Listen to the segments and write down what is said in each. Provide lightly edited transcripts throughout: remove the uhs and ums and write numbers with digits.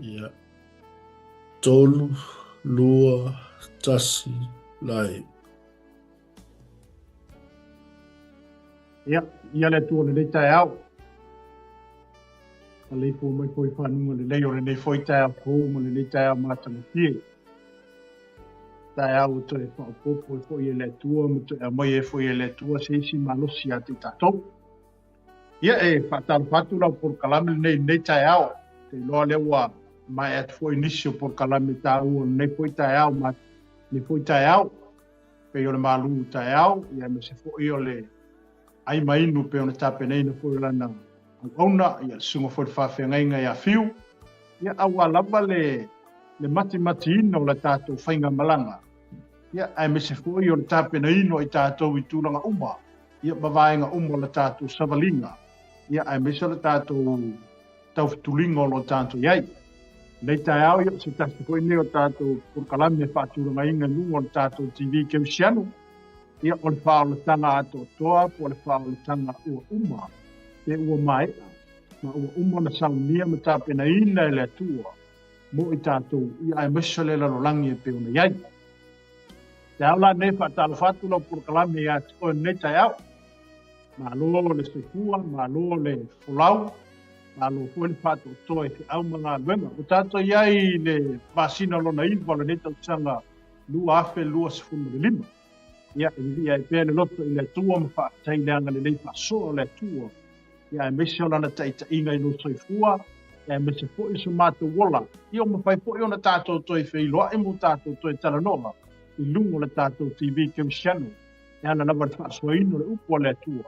Ia tolu, lua, tasi, lai. Ia le tu le tai au. Le fo mai foi whanua le leo le nei foi tai au kou mo le tai au mātana pie. Tai au to e whao popo e foi e le tua mo to e mai e foi e le tua se isi malosi a te tatou. Ia e whataru whatu rau por kalame nei tai au. Te loa lewa mai at foi nisio por kalame tā ua nei foi tai au ma nei foi tai au. Pe o le malu tai au ia me se foi o le ai mai no pe ona tape nei no foi lana. Ona ia sunga foi whawhengai ngai a fiu. Ia awa lava le mati ino la tātou whainga malanga. Ia ai me se foi o le tape na ino i tātou i tūranga uma. Ia mawaenga uma la tātou savalinga. Ia ai me se la tātou tau tulinga o lo tātou iai. Nei tai au ia se tasi foi neo tātou por kalame whaturanga inga nunga o le tātou TV keusiano. Ia o le whao le tanga ato toa po le whao le tanga ua uma. Te ua mai, ma ua umona saunia ma tāpena ina e le atua, mo i tātou i ai mesa le lalolangi e peona iai. Te au la ne whatalo whatu lau por kalame i ati o ne tai au, ma lo le seifua, ma lo le folau, ma lo fue le whatu toe te au mga luenga. O tātou iai le vasina lona iwa le netau tanga lua afe lua sifunu le lima. Ia e pēr le loto i le atua ma whaatai leanga le leifa soa le atua. Ia e mese o lana taita inga i no soifua, ia e mese fo i su mātou wola. Ia o mawhai fo i ona tātou toi whailoa e mo tātou toi talanoa, i lungo le tātou TV keusiano, ia ana lava le whaasua ino le upo le atua.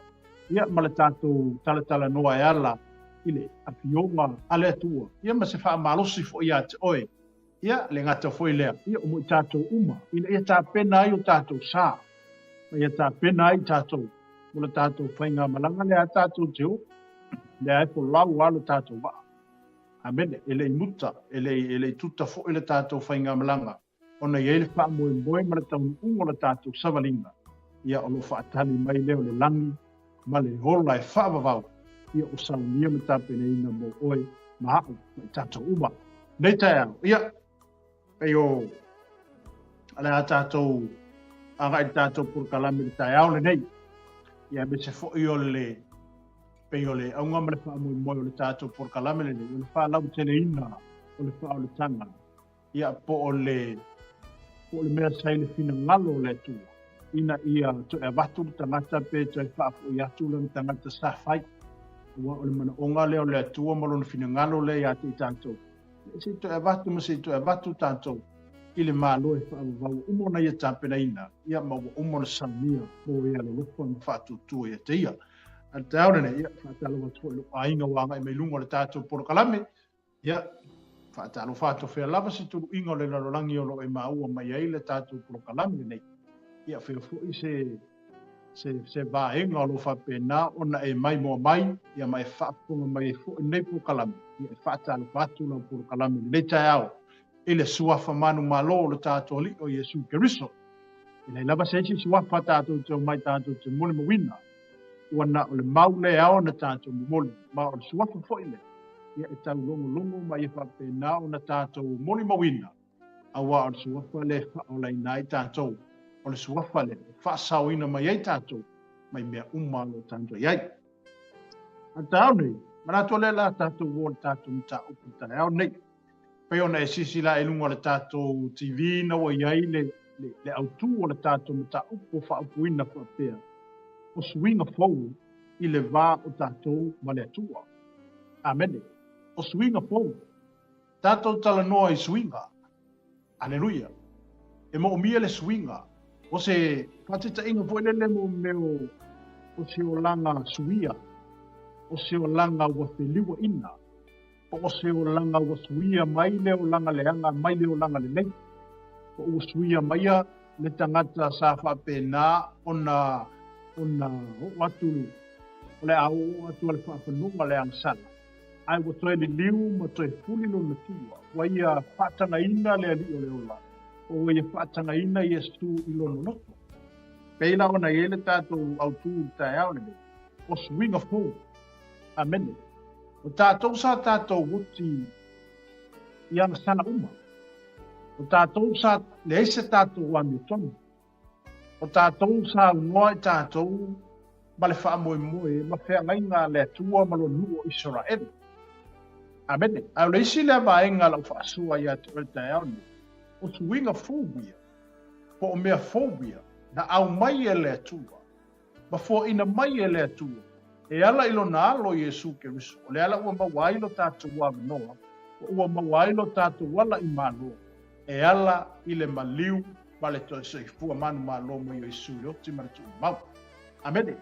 Ia ma le tātou talanoa e ala, i le apionga ale atua. Ia ma se wha malosi fo i ate oe. Ia le ngata fo i lea, ia o mo i tātou uma, ia tā pena ai o tātou sā. Ia tā pena ai tātou. Mula tātou whainga malanga lea tātou teo, lea e po lau alo tātou wa. Amene, ele i muta, ele i tuta fo ele tātou whainga malanga. Ona i ele wha moe moe mara tau ungo la tātou savalinga. Ia olo whaatani mai leo le langi, ma le hola e whaavavau. Ia o saunia me tāpene ina mo oe, ma hao, mai tātou uma. Nei tai au, ia, e o, ale a tātou, aga i tātou por kalame le tai au le nei. Ia me se fo i o le pe o le au ngama le wha moi moi o le tātou por kalame le o le wha lau tele ina o le wha o le tanga. Ia po o le mea sai le fina ngalo le tu. Ina ia to e watu le tangata pe to e wha po i atu le tangata sa whai. Ua o le mana onga leo le atua malo le fina ngalo le ia te i tātou. Se to e watu ma se to e watu tātou. I le malo e whaavavau umona ia tāpena ina, ia maua umona samia mo ia le lupa na whaatutua ia te ia. A te aurene, ia whaatalo watu lo ainga wanga i mei lunga le tātou poro kalame, ia whaatalo whaato whea lava si turu inga le lalolangi o lo e maua mai ai le tātou poro kalame nei. Ia whea fui se vāenga o lo whapena ona e mai moa mai, ia mai whaapunga mai e fui nei poro kalame, ia whaatalo whatu lau poro kalame nei tai au. Ele suafa manu malo le tātou li o Yesu Keriso. Ele lava seisi suafa tātou te o mai tātou te mole mawina. Ua na o le maule ao na tātou mole, ma o le suafa foile. Ia e tau longo ma i whapena o na tātou mole mawina. Awa o le suafa le o lai nai tātou. O le suafa le whaasau ina mai ai tātou. Mai mea umalo tātou iai. A tāu nei, manatua le la tātou o le tātou mta upu tai au nei. Pei ona e sisi la e lunga le tātou TV na wa iai le autu o le tātou mata upo whaapuina whaapea. O swinga fau i le vā o tātou ma le atua. Amene. O swinga fau. Tātou tala noa i swinga. Aleluia. E mo umia le swinga. O se whatita inga fo ele mo meo o se o langa suia. O se o langa wa whiliwa ina. O se o langa o suia mai le o langa leanga mai le o langa le nei. O suia mai le tangata sa whapena ona o atu o le au atu le whapanunga le angsana. Ai o toe li liu ma toe fuli no na tua. Wa ia whatanga ina le ali o le ola. O ia whatanga ina i estu i lono noto. Peila ona i ele tātou au tū tai au le. O swing of hope. Amen. O tātou sa tātou wuti ia na sala uma. O tātou sa le se tātou wa mi tonu. O tātou sa ngoa tātou ma le wha moe moe ma whea ngai ngā le tua ma lo nuo Israel. Amene, au le isi le vaenga lau wha asua ia te reta e auni. O suinga phobia, po o mea phobia, na au mai e le tua. Ma fo ina mai e le tua. E ala ilo na alo Yesu ke riso. O le ala ua mawailo tātou wa manoa. O ua mawailo tātou wala i malo. E ala i le maliu ma le toi se fua manu malo mo i Yesu le oti ma le tu mau. Amene.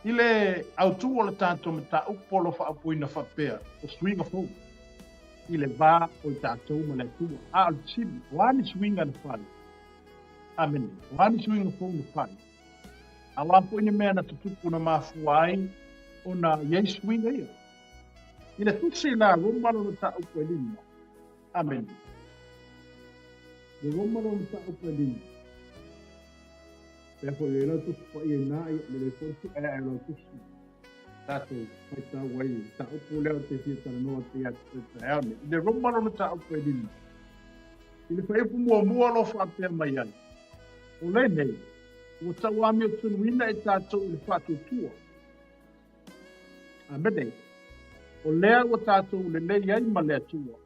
I le autu o le tātou me tā upolo wha apuina whapea. O swinga fo. I le vā o i tātou ma le tua. A al tibi. Wani swinga na whare. Amene. Wani swinga fo na whare. A lampo ina mea na tutupu na mafuai. O na Yesu swinga ia. I le tusi la romano na tā upo e lima. Amen. Le romano na tā upo e lima. Pea e la tusi pa i e nai le fontu e la tusi. Tato, pai tā wai. Tā upo leo te fia tana noa te atu te ame. I le romano na tā upo e lima. I le whaipu mua lo whapea mai ai. O le nei. O tau ami o tunuina e tātou i le whatu tua. Amene, o lea o tātou le lei ai ma lea tua.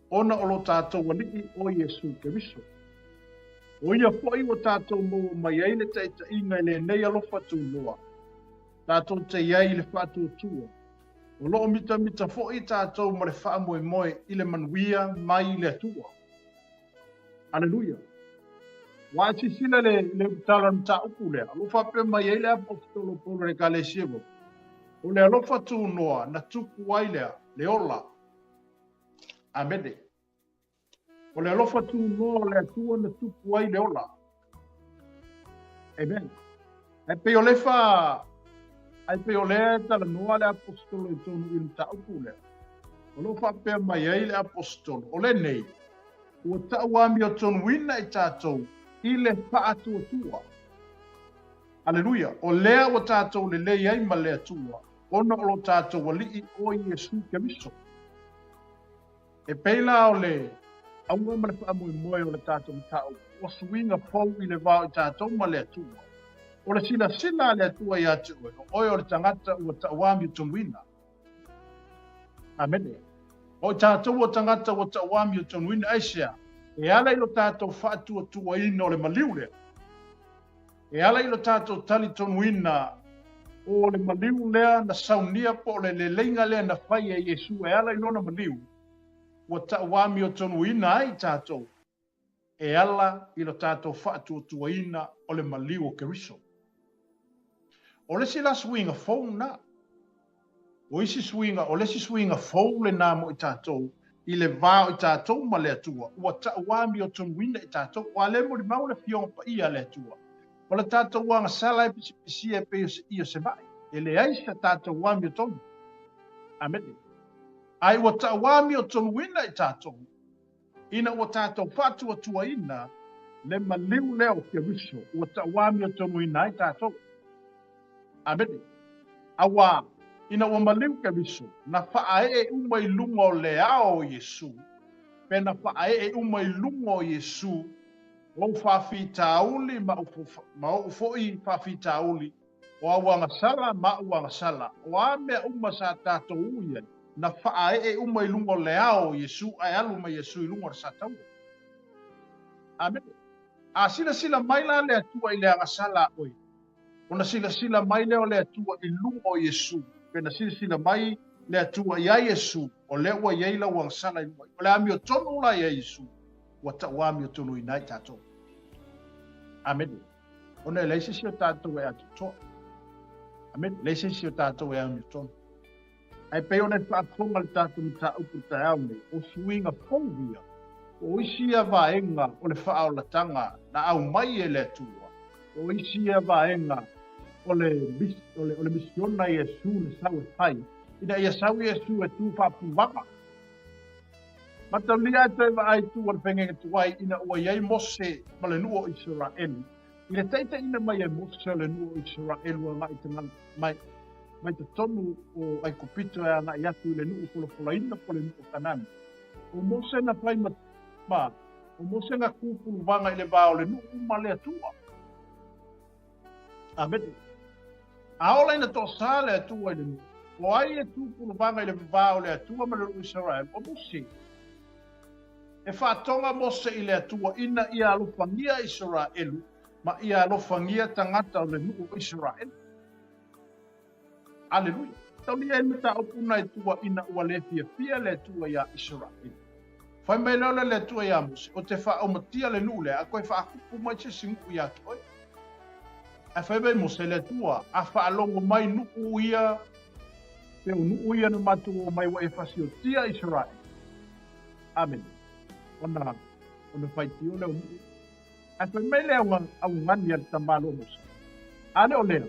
Ona o lo tātou waliki o Yesu ke riso. O ia foi o tātou mo mai ai le taita inga le nei alofa tu noa. Tātou te iai le whatu tua. O loo mita foi tātou ma le wha moe moe i le manuia mai le tua. Aleluia. Wāti sila le utala nta upu lea. Alofa pe mai ai le apostolo polo le kale siego. O le alofa tu noa na tupu ai lea, le ola. Amene. O le alofa tu noa le atua na tupu ai le ola. Amen. Ai pe o le tala noa le apostolo i tonu i le taupu lea. O lo fa pe mai ai le apostolo. O le nei. O tauami o tonu ina i tātou i le paatua tua. Aleluia. O lea o tātou le lei ai ma le atua. Ona o lo tātou wali o Yesu ke miso. E peila o le aunga ma le wha moe o le tātou mtau. O suinga fau i le vau i tātou ma le atua. O le sila le atua i atu oe. O le tangata ua tauami o tonuina. Amene. O tātou o tangata ua tauami o tonuina aisea. E ala i lo tātou whaatua tua ina o le maliule. E ala i lo tātou tali tonuina o le maliu lea na saunia po le leinga lea na whai e Yesu e ala i lona maliu. Ua tauami o tonu ina ai tātou. E ala i lo tātou whaatua tua ina o le maliu o Keriso. O le si la swinga fau na. O isi swinga, o le si swinga fau le namo i tātou. I le vāo i tātou ma le atua. Ua tauami o tonu ina i tātou. Ua le mo li mau le fionga pa ia le atua. O le tātou wanga sala e pisi e pe i o se mai. E le aisa tātou wami o tonu. Amene. Ai ua wami o tonu ina i tātou. Ina ua tātou whatua tua ina. Le maliu leo ke riso. Ua wami o tonu ina i tātou. Amene. Awa. Ina ua maliu ke riso. Na whaae e umai lunga o le ao Yesu. Pena whaae e umai lunga o Yesu. O whawhitauli ma o foi whawhitauli. O awanga sala ma uanga sala. O amea uma sa tātou uia. Na whaae e uma i lungo leao Yesu. Ai alu ma Yesu i lungo sa tau. Amen. A sila mai la le atua i le anga sala oi. O na sila mai leo le atua i lungo Yesu. Pena sila mai le atua i a Yesu. O le ua yeila uanga sala i lungo. O le ami o tonu la i a Yesu. Ua ta wami o tonu i nai tātou. Amen. Ona leise si o tātou e atu toa. Amen. Leise si o tātou e atu toa. Ai pe ona whaafonga le tātou mta upu ta aune. O suinga phobia. O isi a vaenga o le whaolatanga na au mai e le atua. O isi a vaenga o le misiona Yesu le sau e pai. Ina ia sau Yesu e tu whapuvanga. Matalia te va ai tu al pengen tu ai ina o yai mose male nuo Israel. Ina taita ina mai mose le nuo Israel wa mai tanga mai te tonu o ai kopito e ana yatu le nuo polo ina polo nuo kanani. o Mose na pai ma o Mose na kupulu vanga ile bao le nu umale tua. Amen. Aola ina to sale tua ile nu. O ai e kupulu vanga ile bao le tua ma le Israel. O Mose. E whātonga Mose ile atua ina ia alofangia Israelu, ma ia alofangia tangata o le nuu Israel. Aleluia. Tauli e mita opuna e tua ina ua le fia le tua ia Israel. Whai mai leole le tua ia Mose, o te whaomatia le nuu le, a koe whaakupu mai te singu ia ki oi. A whai mai Mose le tua, a whaalongo mai nuu ia, pe o nuu ia na matu o mai wa e whasio tia Israel. Amen. Ona whaitio leo nuu. A whai mai leo au ngani al tamalo Mose. Ale o leo,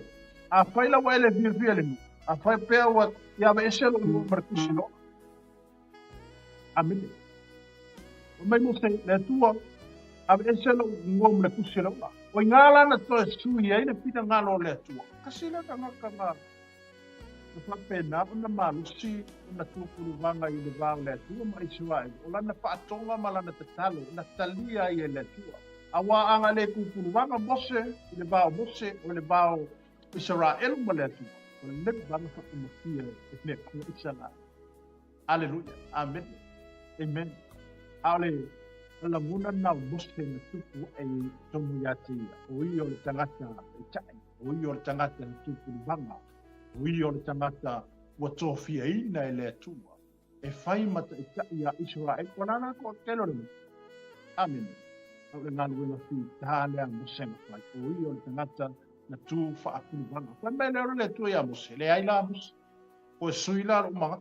a whai la wa ele via le nuu. A whai pēr wa ia wa eselo nuu markusino. Amen. O mai Mose le tua, a wa eselo nuu markusino. O ngala na to sui ai na pita ngalo le tua. Kasila ka ngaka ngā. Na whapena, ona malusi, ona tūpuru vanga i le vāo le tua ma Israel. O lana whaatonga ma lana te talo, na talia i le tua. A wā anga le tūpuru vanga Mose, i le vāo Mose, o le vāo Israel ma le tua. O le neku vanga whakamakia e me kua Israel. Aleluia. Amen. Amen. Ale, ala muna nau Mose na tupu e tomu yati ia. O i o le tangata e tai. O i o le tangata na tūpuru vanga. Ui o le tangata ua tōwhia ina e le atua. E whai mata e tai a Israel. Kwa nana ko kelo le. Amen. Au le ngālu wela fi tālea Mose na whai. Ui o le tangata na tū whaakuru vanga. Kwa mea leo le atua ia Mose. Le aila Mose. O e sui la rumanga.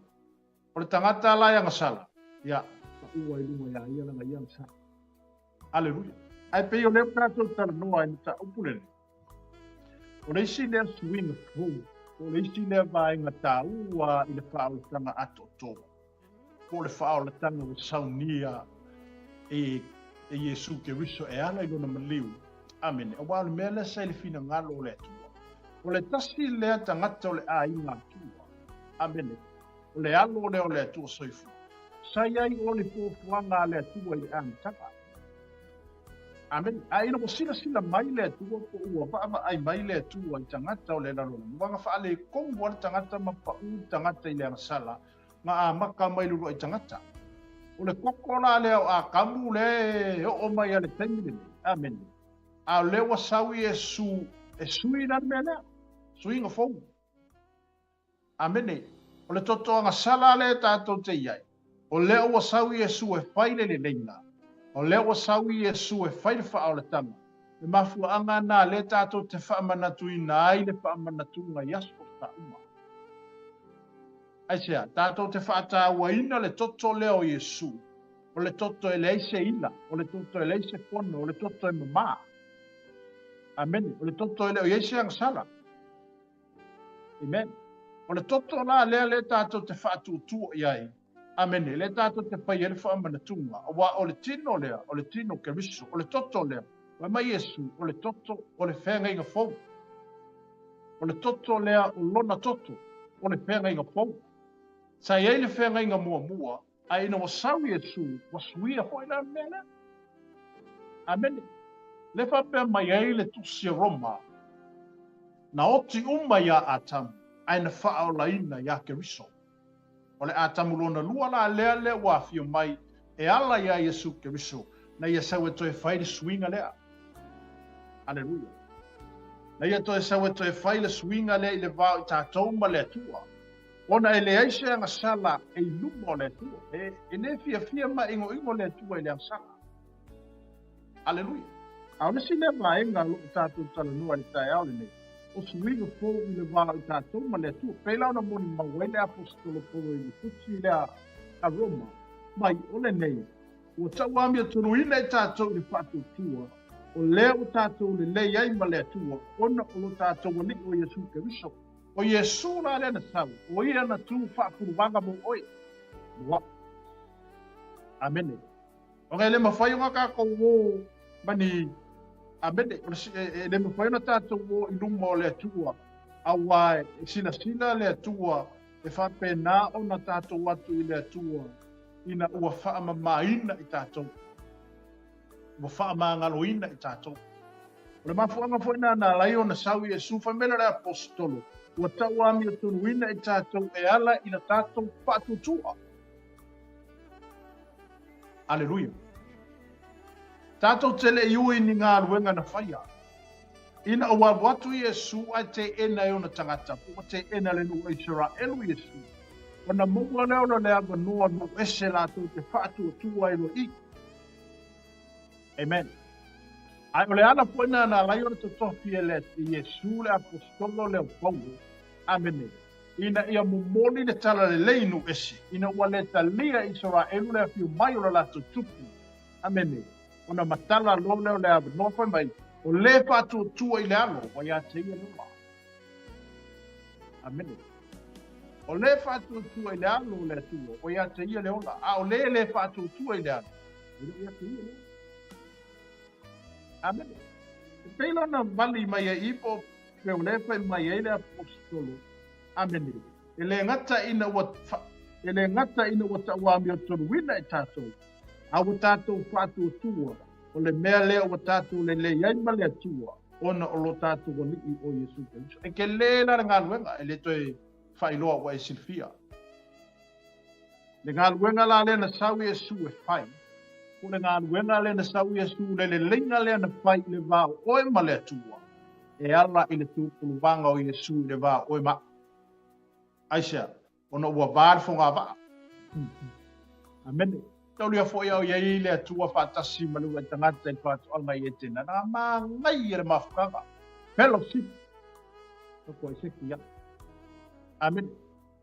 O le tangata la ia ngasala. Ia. Ka ua i lunga ia ia langa ia ngasala. Aleluia. Ai pei o leo kātou tala noa i mta upulele. O le isi lea suinga fuu. O le isi lea vaenga tāua i le whaoletanga ato tō. O le whaoletanga o saunia e Yesu ke riso e ala i lona maliu. Amen. O wāle mea le sa i le fina ngalo o le atua. O le tasi lea tangata o le a inga atua. Amen. O le alo lea o le atua soifu. Sai ai o le pōfuanga le atua i le amtaka. Amen. Ai no sila mai le atua ko ua va ai mai le atua i tangata o le lalona. Wanga whaale kongo o le tangata ma pa u tangata i le sala. Nga a maka mai lulu i tangata. O le kokola le a kamu le o mai ale taimile. Amen. A le wa sawi e sui na mena. Sui nga fong. Amen. O le toto nga sala le tato te iai. O le wa sawi e su e faile le leina. O leo sawi Yesu e whaile wha le tama. Me mafua anga nā le tātou te whaamanatu i nā ai le whaamanatu ngā yasko ta uma. Aisea, tātou te whaataua ina le toto leo Yesu. O le toto e leise ila, o le toto e leise pono, o le toto e mama. Amen. O le toto e leo Yesu ang sala. Amen. O le toto la lea le tātou te whaatutua i ai. Amen. Le tātou te whai ele whaamanatunga. Wa o le tino lea, o le tino ke riso, o le toto lea. Wa mai Yesu, o le toto, o le whenga inga fau. O le toto lea, o lona toto, o le whenga inga fau. Sa iei le whenga inga mua, a ina wa sau Yesu, wa suia hoi na mena. Amen. Le whapea mai ei le tusi Roma. Na oti umaya atamu, aina whaao laina ya ke riso. O le atamulona lua la lea wa fio mai e ala ia Yesu ke riso na ia sau e toe whaile swinga lea. Aleluia. Na ia toe sau e toe whaile swinga lea i le vāo i tātou ma lea tua. Ona e le aise anga sala e lumo lea tua. E ne fia ma ingo lea tua i lea sala. Aleluia. Au nesi lea vaenga lo tātou tala nua i tae au le nei. O suinga fōu i le vāo i tātou ma lea tua. Peilau na moni maua i le apostolo polo i le tutsi i lea a Roma. Mai o le nei. O tau amia tonu ina i tātou i whātou tua. O lea o tātou le lei ai ma lea tua. Ona o lo tātou o liko o Yesu ke riso. O Yesu la lea na sau. O ia na tū whaapuru wanga mo oi. Wa. Amene. O ngai le mawhai o ngaka ko o mani. Amene. Le mawhai na tātou o i lumo lea tua. Awa sila lea tua. E whapena o na tātou atu i lea tua. ina ua whaamamaina i tātou. Ua whaamangaloina i tātou. O le mafuanga fwena na laio na sau Iesu whamela le apostolo. Ua tau ami o tunuina i tātou e ala i na tātou whatutua. Aleluia. Tātou tele i ui ni ngā ruenga na whaia. Ina ua watu Iesu a te ena e ona tangata. Ua te ena le nu Israelu Iesu. Ona munga leo na lea noa no ese lātou te whatutua ilo i. Amen. Ai ole ana poina na lai ona totofi ele Iesu le apostolo le Paulo. Amen. Ina ia mumoni le tala le leinu ese. Ina ua le talia Israelu le fiu mai o la tupu. Amen. Ona matala lo leo le abnofa mai. O le whatutua i le alo. O ia te ia lua. Amen. O le whatutua i le alo le tua. O ia te ia le ola. A o le whatutua i le alo. O ia te ia le ola. Amen. Teilo na mali mai e ipo pe o le fai mai e le apostolo. Amen. Ele ngata ina wa tawa mi o turuina i tātou. A wa tātou whatutua. O le mea lea wa tātou le iai ma le atua. Ona o lo tātou o ni o Iesu Kristo. E ke le la ngā luenga e le toi whailoa wa e silfia. Le ngā luenga la le na sau Iesu e whai. O le ngā luenga le na sau Iesu le lenga le na whai le vāo oe ma le atua. E ala i le tūpulu wanga o Iesu le vāo oe ma. Aisha, ona ua vārfo ngā vā. Amen. Tau lia fo iau iei le atua whātasi malu e tangata i whātu anga i e tēnā. Nā mā ngai e le mawhukanga. Fellowship. Tako e seki ia. Amen.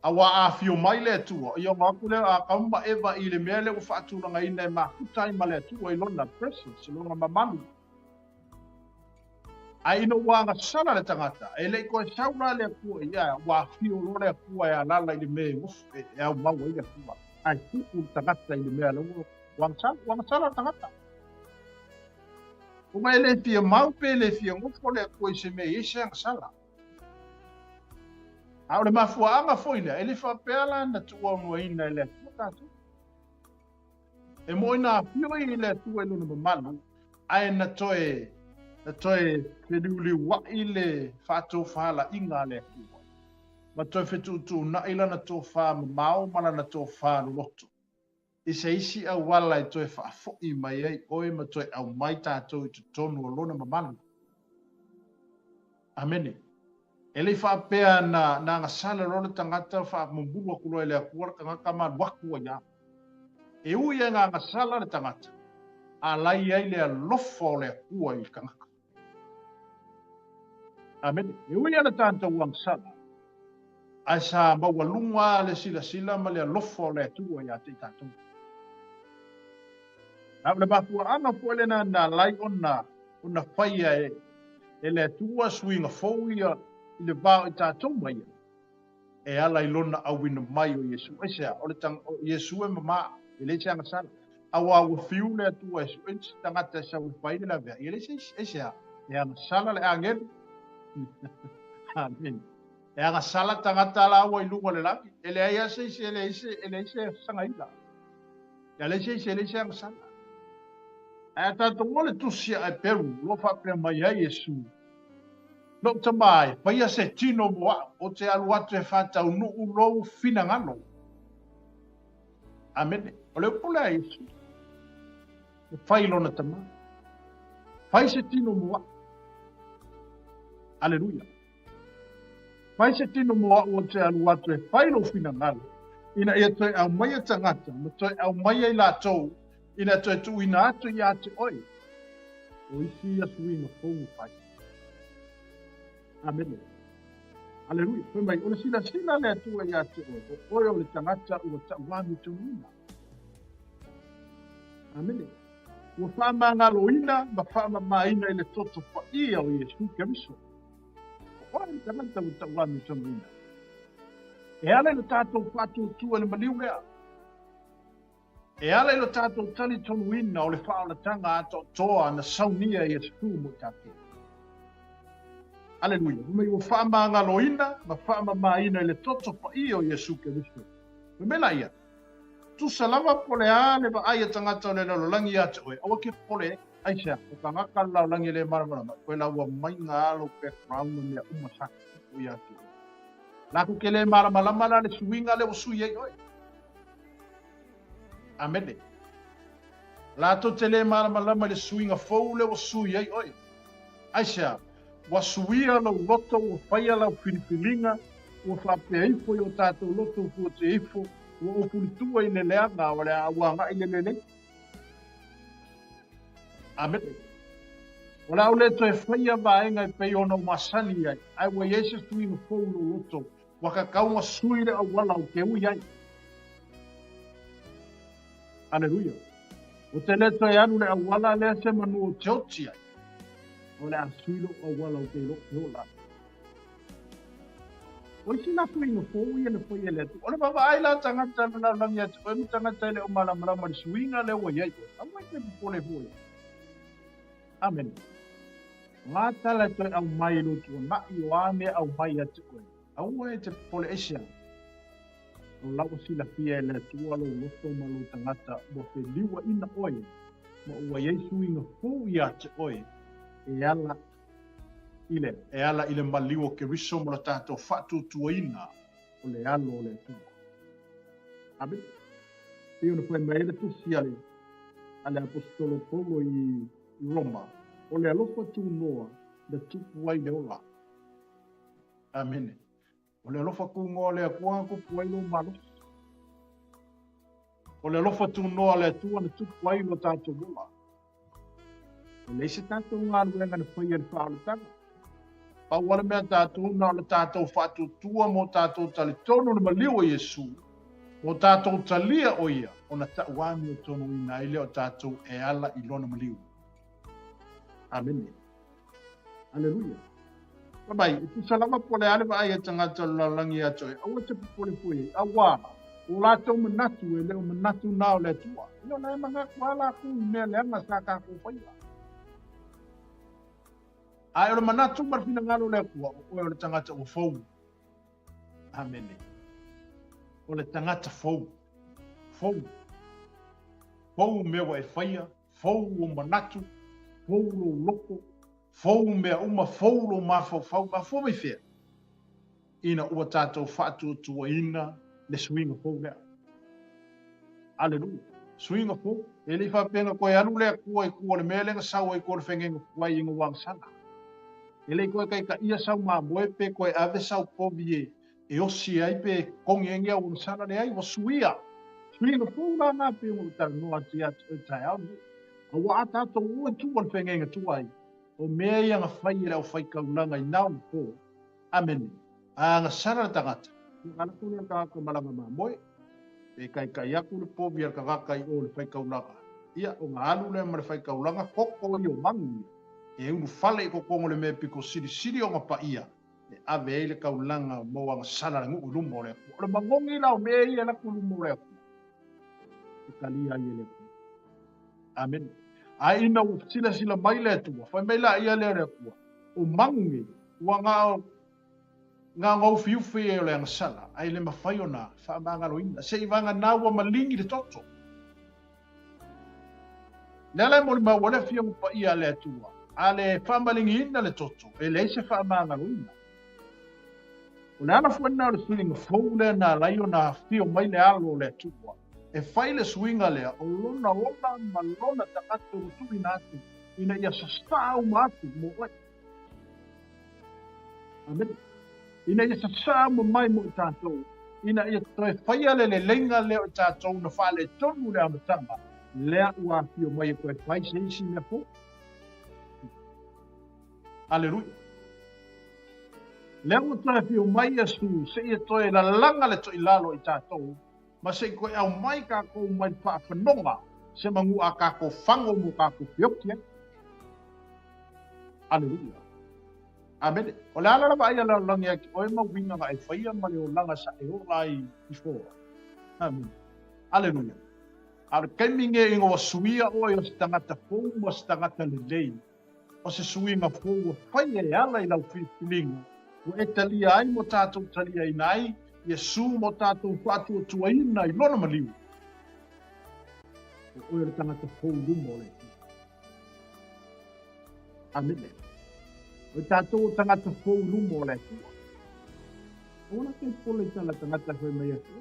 Awa a fio mai le atua. Ia ngaku le a kaumba ewa i le mea le u whātulanga i nei mahutai ma le atua i lona presence, i lona mamalu. A ino wanga sala le tangata. E le koe saura le akua ia, wa fio lo le akua e alala i le mea ufu e au maua i le akua. Ai tuku tangata i le mea le ua. Wanga sala tangata. Uma e le fia mau pe le fia ufu le akua i se mea i se anga sala. A ole mafuanga foina, e le whapeala na tua unua ina e le akua tātou. E moina fio i le atua i lona mamalu, ai na toe te liuli wa ile whātou whala inga le akua. Ma toi whetutu na ila na tō whā mamau, mana na tō whā loto. I se isi au wala i toi whaafo i mai ei, oe ma toi au mai tātou i tu tonu o lona mamanu. Amene. E le whaapea na ngā sala rona tangata wha mumbua kulo e le akua, ka ngaka maa wakua ia. E ui e ngā sala le tangata. A lai ei le alofo le akua i ka ngaka. Amen. E ui ana tātou wang sala. Ai sa maua lunga le sila ma le alofo le atua ia te tātou. Na le mafua ana po le na lai ona whaia e le atua suinga fōia i le vāo i tātou mai. E ala i lona awina mai o Iesu. E sea, o le tang o Iesu e mama, e le se anga sala. Awa ua fiu le atua Iesu, e tangata sa ui whaile la vea. E le se, e sea, e anga sala le angeli. Amen. E anga sala tangata la awa i lunga le lapi. E le aia se ise, e le ise sangaila. E le se ise, e le ise anga sala. E tātou ole tusia e peru, lo whapea mai ai Iesu. No tamai, paia se tino moa, o te aluatu e whātau no ulou fina ngano. Amen. O leo pule a Iesu. E whailo na tamai. Pai se tino moa. Aleluia. Pai se tino moa o te aluatu e whailo fina ngano. Ina ia toi au mai a tangata, ma toi au mai ai la tou, ina toi tu ina atu i ate oi. O isi a suinga fongu pai. Amen. Aleluia. Foi mai, o le sila le atua i ate oi. O oe o le tangata ua tauami tuina. Amen. Ua whaamangaloina, ma whaamamaina i le toto whaia o Iesu Keriso. O oe le tangata ua tauami tuina. E ala ilo tātou whātua tua le maliu lea. E ala ilo tātou tali tonuina o le whaolatanga ato toa na saunia i Iesu mo tātou. Aleluia. Mai o whaamangaloina, ma whaamamaina i le toto whaia o Iesu Keriso. Me la ia. tu salama pole ale ba ai tangata le lo langi atu oe awa ke pole ai sa o tangaka la langi le marama ko la wa mai nga lo pe crown me uma sa o ya tu la ku ke le marama la mala le swinga le usu ye oe amene la to te le marama la le swinga fo le usu ye oe ai sa wa suia lo loto o faia la filipilinga o fa pe ai fo yo tato loto fo te ifo o pulitua i le leanga o le awanga i le lele. Amen. O la ule toi whaia vaenga i pei ono masani ai. Ai wa yeses tui no fōu loto. Waka kaunga suire au wala o ke ui ai. Aleluia. O te le toi anu le au wala le se manu o te oti ai. O le asuilo au wala o ke lola. O isi na tui no fōu i le fōi e le tu. O le baba ai la tangata na langi atu. O emi tangata le o malamarama le suinga le o iai. Ama i te pipole fōi. Amen. Ngā tala toi au mai lo tu na i o ame au mai atu koe. Au e te pole esia. O lau sila pia e le tua lo loto malo tangata mo te liwa ina oe. Mo ua Yesu inga fōu i atu oe. E ala ile maliwo ke riso mo la tātou whatu tuaina o le alo o le tua. Amen. Pio na koe mai le tusi ale. Ale apostolo Paulo i Roma. O le alofa tu noa le tupu ai le ola. Amen. O le alofa ku ngoa le akua ku puai lo malo. O le alofa tu noa le tua le tupu ai lo tātou ola. O le se tātou ngā luenga na whaia le whaalutanga. Pa wale mea tātou na le tātou whatu tua mo tātou tali tono le maliwa Yesu. O tātou talia o ia. O na tauami o tono ina ile o tātou e ala i lona maliwa. Amen. Aleluia. Babai, tu salama pole ale ba ai tangata la langi atu. Awa te pole pole. Awa. O la tau manatu e leo manatu nao le tua. Io na manga kwala ku me le anga saka ku faila. Ai o manatu mar fina ngalo le ku o le tangata o fou. Amen. O le tangata fou. Fou. Fou me wa e faia. Fou o manatu. Fou lo loko, fou mea uma fou lo mafau fau, ma fou me fea. Ina ua tātou whātua tua ina le suinga fou mea. Aleluia. Suinga fou. E li whapenga koe anu lea kua i kua le mea lenga sau i kua le whengenga kua i inga wang sana. E li koe kai ka ia sau maa moe pe koe ave sau povi e osi ai pe kongi engia unu sana le ai wa suia. Suinga fou la ngā pe unu tau noa ti atu e tai au. O wa ata to o tu o whengenga tu ai. O mea ia ngā whai e rau whai kaunanga i nao ni pō. Amen. A ngā sara tangata. Ngā kune ka ko malanga mā moe. E kai aku le pō bia ka kakai o le whai kaunanga. Ia o ngā alu le ma le whai kaunanga koko i o mangu. E unu whale i kokongo le mea piko siri o ngā pa ia. E ave e le kaunanga mo a ngā sara ngu ulumo le. O le mangongi lau mea ia na kulumo le. E kalia i le. Amen. A ina u sila mai le tua. Whai mai la ia le kua. O mangungi. Ua ngā ngau fiufi e o le angasala. Ai le mawhai o nā. Wha maanga roina. Se i wanga nā ua malingi le toto. Lele mo le mawale fiangu pa ia le tua. A le wha malingi ina le toto. E le se wha maanga roina. O le ana fuena o le suinga fau le nā lai o nā fio mai le alo le tua. E whai le suinga lea, o lona ma lona tangata o tui nātu, ina ia sastau mātu mo oi. Amen. Ina ia sastau mo mai mo tātou, ina ia toi whaia le lenga leo tātou na whale tonu lea matanga, lea ua fio mai e koe whai se isi mea po. Aleluia. Lea ua toi fio mai e su, se ia toi la langa le toi lalo i tātou, ma se koe au mai ka kou mai whaafanonga, se mangu a ka kou whango mo ka kou whiokia. Aleluia. Amen. O le ala raba ai ala langi aki, oe ma winga nga e whaia ma le o langa sa e ola i fōra. Amen. Aleluia. Ara keiminge ingo wa suia oe o se tangata fōu mo se tangata le lei. O se suinga fōu o whaia e ala i lau whiwhilinga. O e talia ai mo tātou talia i nai, Yesu mo tātou whātua tuaina i lona maliu. o le tangata fou luma o le tua. Amene. O tātou tangata fou luma o le tua. Ona ke pole tala tangata koe mai atu.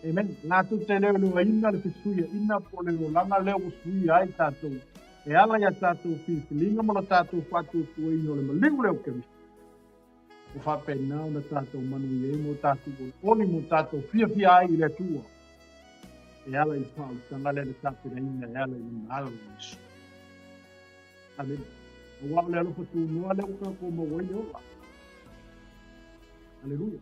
Amen. Nā tu te leo lua ina le fisuia, ina pole lo langa leo suia ai tātou. E ala ia tātou whiwhilinga mo na tātou whātou tua ino le maliu leo ke visu. O whapena o na tātou manui e mo tātou oli mo tātou whiawhia ai le tua. E ala i whao tanga le tātou ina e ala i muna ala le visu. Amen. O wao le alofa tu noa leo ka ko mo wai ola. Aleluia.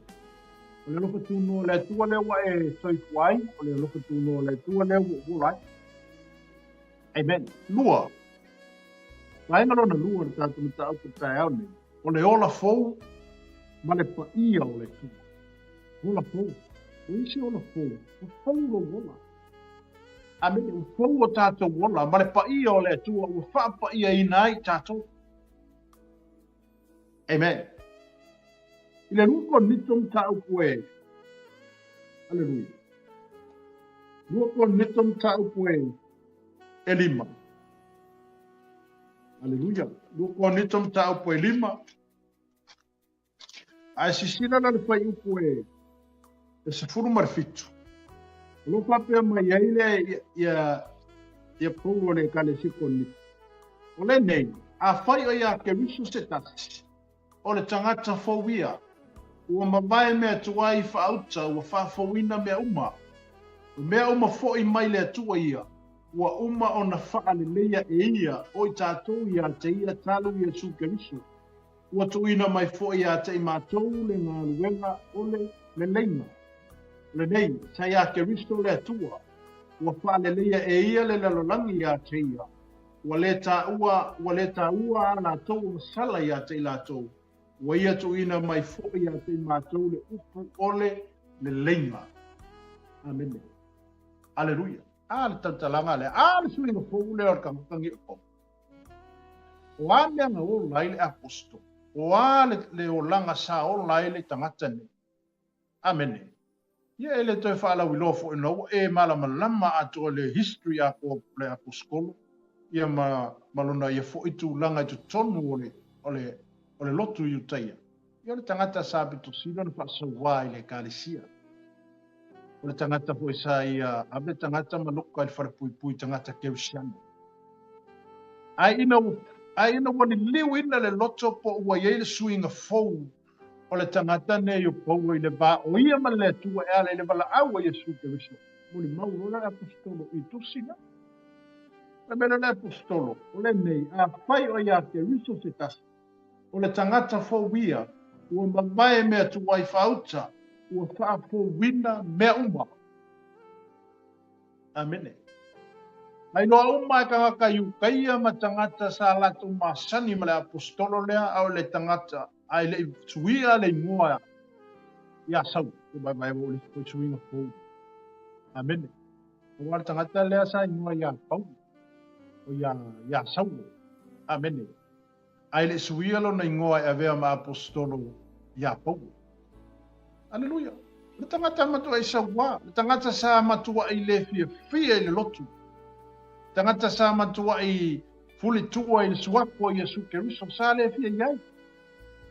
O le lofa tūno le tua lewa e soifuai, o le lofa tūno le tua lewa urai. Amen. Lua. Lainga rona lua na tātou mata au ka tae au nei. O le ola fou, ma le pa ia o le tua. Ola fou. O isi ola fou. O fou lo ola. Amen. O fou o tātou ola, ma le pa ia o le tua, o wha pa ia inai tātou. Amen. I le luko nitom tau koe. Aleluia. Luko nitom tau koe. E lima. Aleluia. Luko nitom tau koe lima. Ai sisina na le fai koe. E se furu marfitu. Luko apea mai aile ia pongo le kale siko ni. O le nei. A fai o ia ke risu se tasi. O le tangata fowia. Ua mawai mea tuai whaauta, ua whawhawina mea uma. Mea uma fo i mai lea tua ia. Ua uma o na whaale leia e ia, o i tātou ia te ia talu ia sukeriso. Ua tuina mai fo ia te i mātou le ngā luenga o le leima. Le nei, sa ia keristo lea tua. Ua whaale leia e ia le lalolangi ia te ia. Ua le tā ua ala tau sala ia te i lātou. Wa ia tuina mai fo ia te mātou le upu ole le leima. Amen. Aleluia. Ale tantalanga le. Ale suinga fo le or kamukangi o. O ame nga o lai le apostol. O ale le o langa sa o lai le tangata ne. Amen. Ia ele toi whaala wilofo ino e malamalama ato le history a ko le apostol. Ia malona ia fo itu langa itu tonu o le lotu i utaia. Ia le tangata sa apitu sila na whaasawai le kālesia. O le tangata po isa ia, abe tangata manuka i wharapui tangata keusiana. Ai ina wani liu ina le loto po ua iei le suinga fou o le tangata ne i upau i le ba o ia ma le tua e ala i le wala awa Yesu keusia. Muli mauro le apostolo i tusina. Le mena le apostolo, o le nei, a whai o ia ke riso se tasi. O le tangata fo wia, ua mamae mea tuwai whauta, ua wha fo wina mea uma. Amene. Ai loa uma e kangaka iukaia ma tangata sa latu masani ma le apostolo lea au le tangata, ai le tuia le mua ia sau, o mai o le koi suinga fo. Amene. O le tangata lea sa inua ia pau, o ia sau. Amene. Ai le suia lo na ingoa e avea ma apostolo ia pau. Aleluia. Le tangata matua i saua. Le tangata sa matua i le fia i le lotu. Tangata sa matua i fuli tua i le suapo i Yesu Keriso. Sa le fia iai.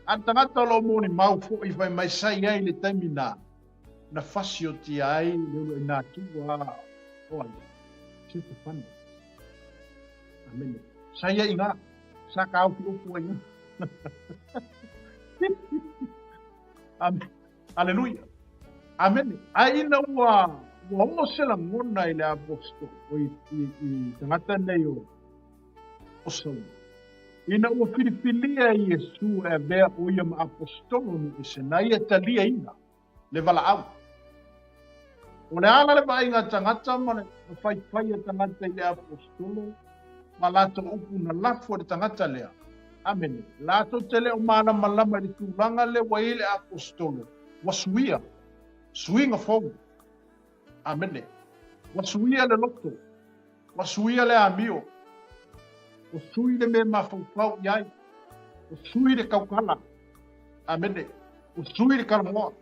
A tangata lo moni mau fo i vai mai sai iai le taimina. Na fasio ti ai le ulo i nā tua. Oai. Sito whanu. Amen. Sa iai ngā. Sa kau ki upu ai. Amen. Aleluia. Amen. Ai ina ua ongo sela ngona i le apostol. O i tangata nei o osau. Ina ua filifilia i Yesu e bea o ia ma apostolo nu i sena ia talia ina. Le vala au. O le ala le vai ngā tangata ma le whai tangata i le apostolo. Ma lato upu na lafu de tangata lea. Amen. Lato te leo malama di tūlanga le waile apostolo. Wasuia. Suinga fogu. Amen. Wasuia le loto. Wasuia le amio. Wasui le me mafau iai. Wasui le kaukala. Amen. Wasui le karamoa.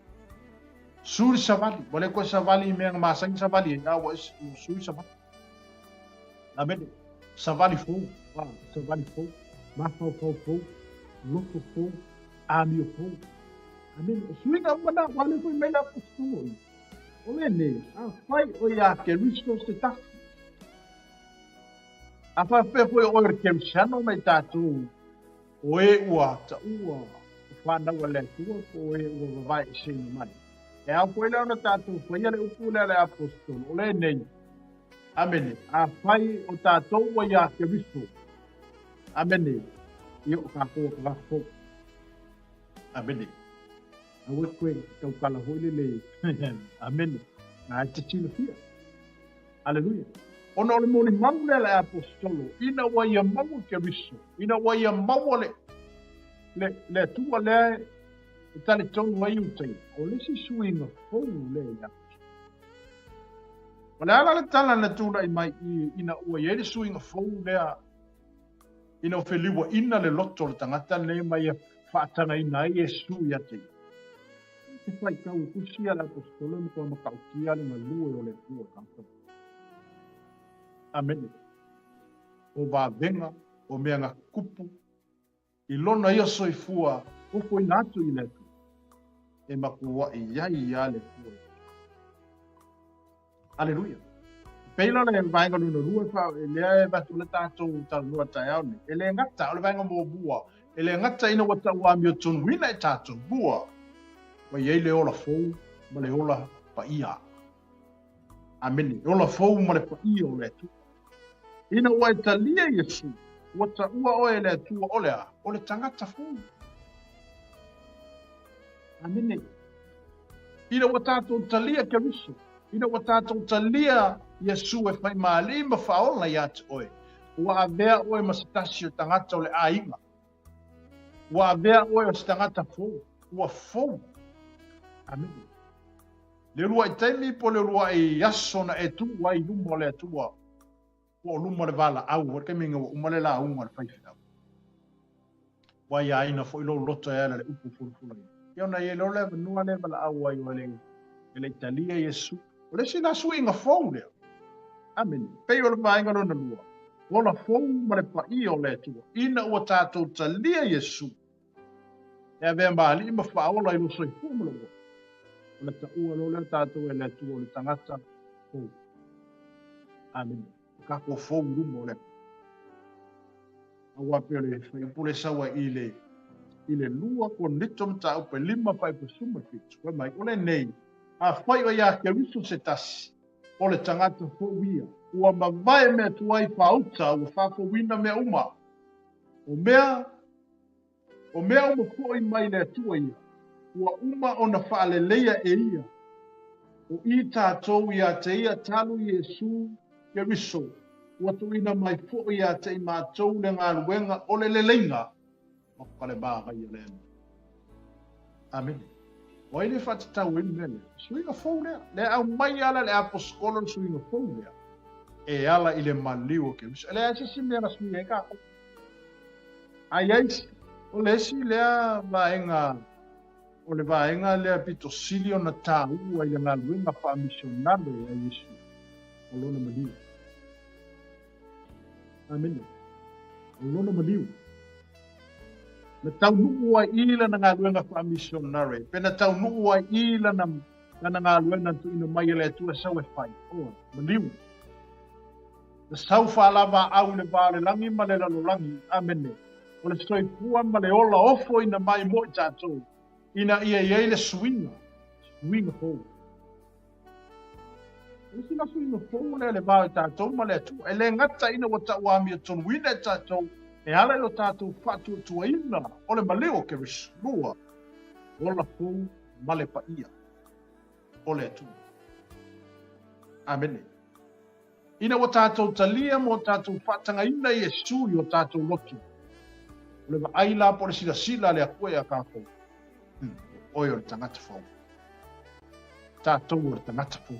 Suri savali. Wale koe savali me masangi savali. Ia wa suri savali. Amene. Savali fou. Savali fou. Mafau fou. Loko fou. Amio fou. Amene. Suinga mana wale foi mela apostolo. Olene. Fai o ia ke risto se tasi. Apa pe foi o kem chano mai tatu. Oe ua ta ua. Whana wale tua ko e ua vai sing mai. E au koe leo na tatu foi ale upule le apostolo. Olene. Amene. Fai o tātou wa ia ke risto. Amene. Io kako kako. Amene. Awe koe kau kala hoi le. Amene. Na te tino fia. Aleluia. Ona ole moni mangu le apostolo. Ina wa ia mangu ke risto. Ina wa ia mangu le tua le tale tonu wa iutei. O le si suinga fou le ia. Wale ala le tala na tūna i mai ina ua iere suinga fou lea ina o wheliwa ina le loto le tangata le mai whaatanga ina e su ia te. Te whai kau kusia la apostolo mo kua makau kia le na lue o le ua kanto. Amen. O ba venga o mea ngā kupu i lona ia soifua o foi natu i letu. E makua i iai ia le fua. Aleluia. Peila le vainga luna lua fa le e batu le tātou talua tai au ni. Ele ngata o le vainga mo bua. Ele ngata ina wata ua mio tonu wina e tātou bua. Wa iei le ola fou ma le ola pa ia. Amen. Ola fou ma le pa ia o le tu. Ina ua e talia Yesu. Wata ua oe le tua olea. O le tangata fou. Amen. Ina ua tātou talia ke riso. Ina wa tātou talia Yesu e whai maalima whaola i atu oe. Ua avea oe masitasi o tangata o le ainga. Ua avea oe o si tangata fou. Ua fou. Amen. Le rua i taimi po le rua i yaso na e tu wa i luma le atua. O luma le vala au. Wa keminga wa umale la unga le whaifina. Wa i aina fo ilo loto e ala le upu furufula. Ia na i elo le vanua le vala au ai wa le Italia Yesu. O le sina suinga fou lea. Amen. Pei o le vainga no na lua. Ola fou ma le pa i o le tua. Ina ua tātou talia Yesu. E avea maali ima whaola i loso i fumula ua. O le ta ua lo le tātou e le tua o le tangata fou. Amen. Kako fou rumo le. Awa pe le whaipule sawa i le lua ko nito mta upe lima whaipu suma fitu. Koe mai, ole nei. A whai o ia ke riso se tasi. O le tangata fou ia. Ua mawai mea tuai whauta. Ua whafo wina mea uma. O mea uma fo i mai le tua ia. Ua uma o na whaaleleia e ia. O i tātou ia te ia talu Yesu ke riso. Ua tuina mai fo ia te i mātou le ngā luenga o le leleinga. Makale bāga i le. Amen. O ele fata tau e mele. Suinga fou lea. Le au mai ala le apostolo suinga fou lea. E ala i le maliu o ke riso. Le aise si mea na suinga e kako. Ai aise. O le si lea vaenga. O le vaenga lea pito silio na tā ua i le ngā luenga wha misionale a Yesu. O lona maliu. Amen. O lona maliu. Na tau nuu ai ila na ngā luenga wha missionare. Pena tau nuu ai ila na ngā luenga tu ina mai le tua sau e whai. O, maliu. Na sau whaalava au le vāle langi ma le lalo langi. Amene. O le stoi pua ma le ola ofo ina mai mo i tātou. Ina ia iei le suinga. Suinga fou. Isi na suinga fou le vāle tātou ma le atu. E le ngata ina wata uamia tonu ina e tātou. E ala ilo tātou whatu tua ina. O le maleo ke rislua. Ola fou male pa ia. O le atu. Amene. Ina wa tātou talia mo tātou whatanga ina i Yesu i o tātou lotu. O le aila po le sila le akue a kākou. Oi o le tangata fau. Tātou o le tangata fau.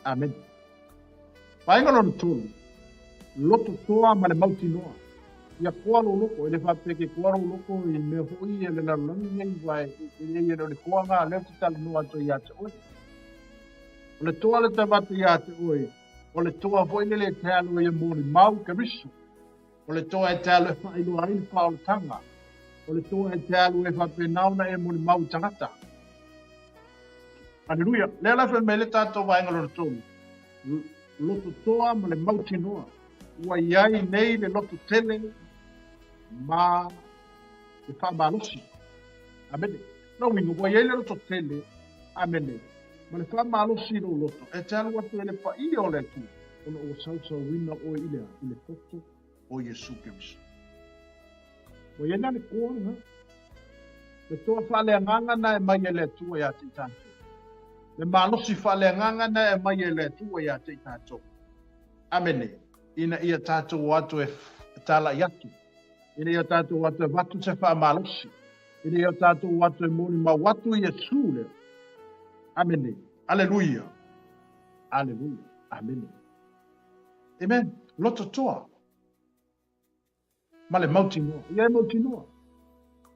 Amen. Paenga lona tūlu. Loto toa ma le mauti noa. Ia kuaro loko. Ele whapeke kuaro loko i me hoi e le lalangi ngai vai. E le koa ngā leo te tala noa to i ate oe. O le toa le tawata i ate oe. O le toa foi le te alu e mōni mau ke riso. O le toa e te alu e whaelu a ili whaolu tanga. O le toa e te alu e whapenauna e mōni mau tangata. Aleluia. Lea la wha me le tātou waenga lor tōnu. Loto toa ma le mau tinoa. Ua iai nei le loto tele ma le wha malosi. Amene. No wingo, ua iai le loto tele. Amene. Ma le wha malosi no loto. E te alu atu e le pa i o le tu. Ono o sausa wina o ilea. I le toto o Yesu Keriso. Ua iai na le kua ha. Le toa wha le anganga na e mai e le tu e ati tātou. Le malosi whale ngangana e mai e le tua ia te tātou. Amene. Ina ia tātou watu e tala i atu. Ina ia tātou watu e watu se wha malosi. Ina ia tātou watu e moni ma watu i e sūle. Amene. Aleluia. Aleluia. Amene. Amen. Loto toa. Ma le mauti noa. Ia e mauti noa.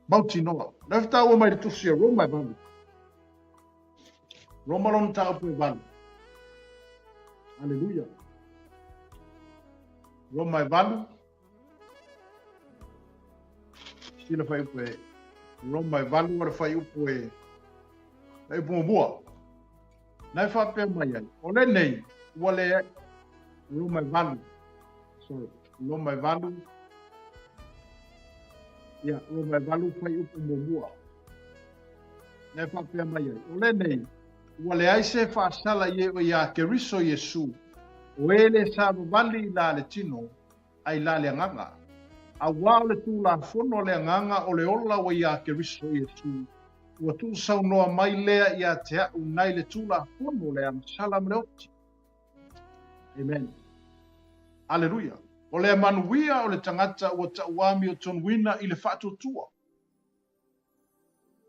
Mauti noa. Nafta ua mai le tusi e Roma e bamu. Roma lon tau pui valu. Aleluia. Roma e valu. Sila fai upu e. Roma e valu wara fai upu e. Nei puma bua. Nei wha pe mai ai. O le nei. Wale e. Roma e valu. Sorry. Roma e valu. Ia. Roma e valu fai upu mo bua. Nei wha pe mai ai. O le nei. Wale ai se whaasala ie o ia Keriso Yesu. O ele sa wali la le tino, ai la le nganga. A wao le tu la fono le nganga o le ola o ia Keriso Yesu. Ua tu sau noa mai lea ia te au nai le tu la fono le ang salam le oti. Amen. Aleluia. O le manuia o le tangata ua ta uami o ton wina i le whatu tua.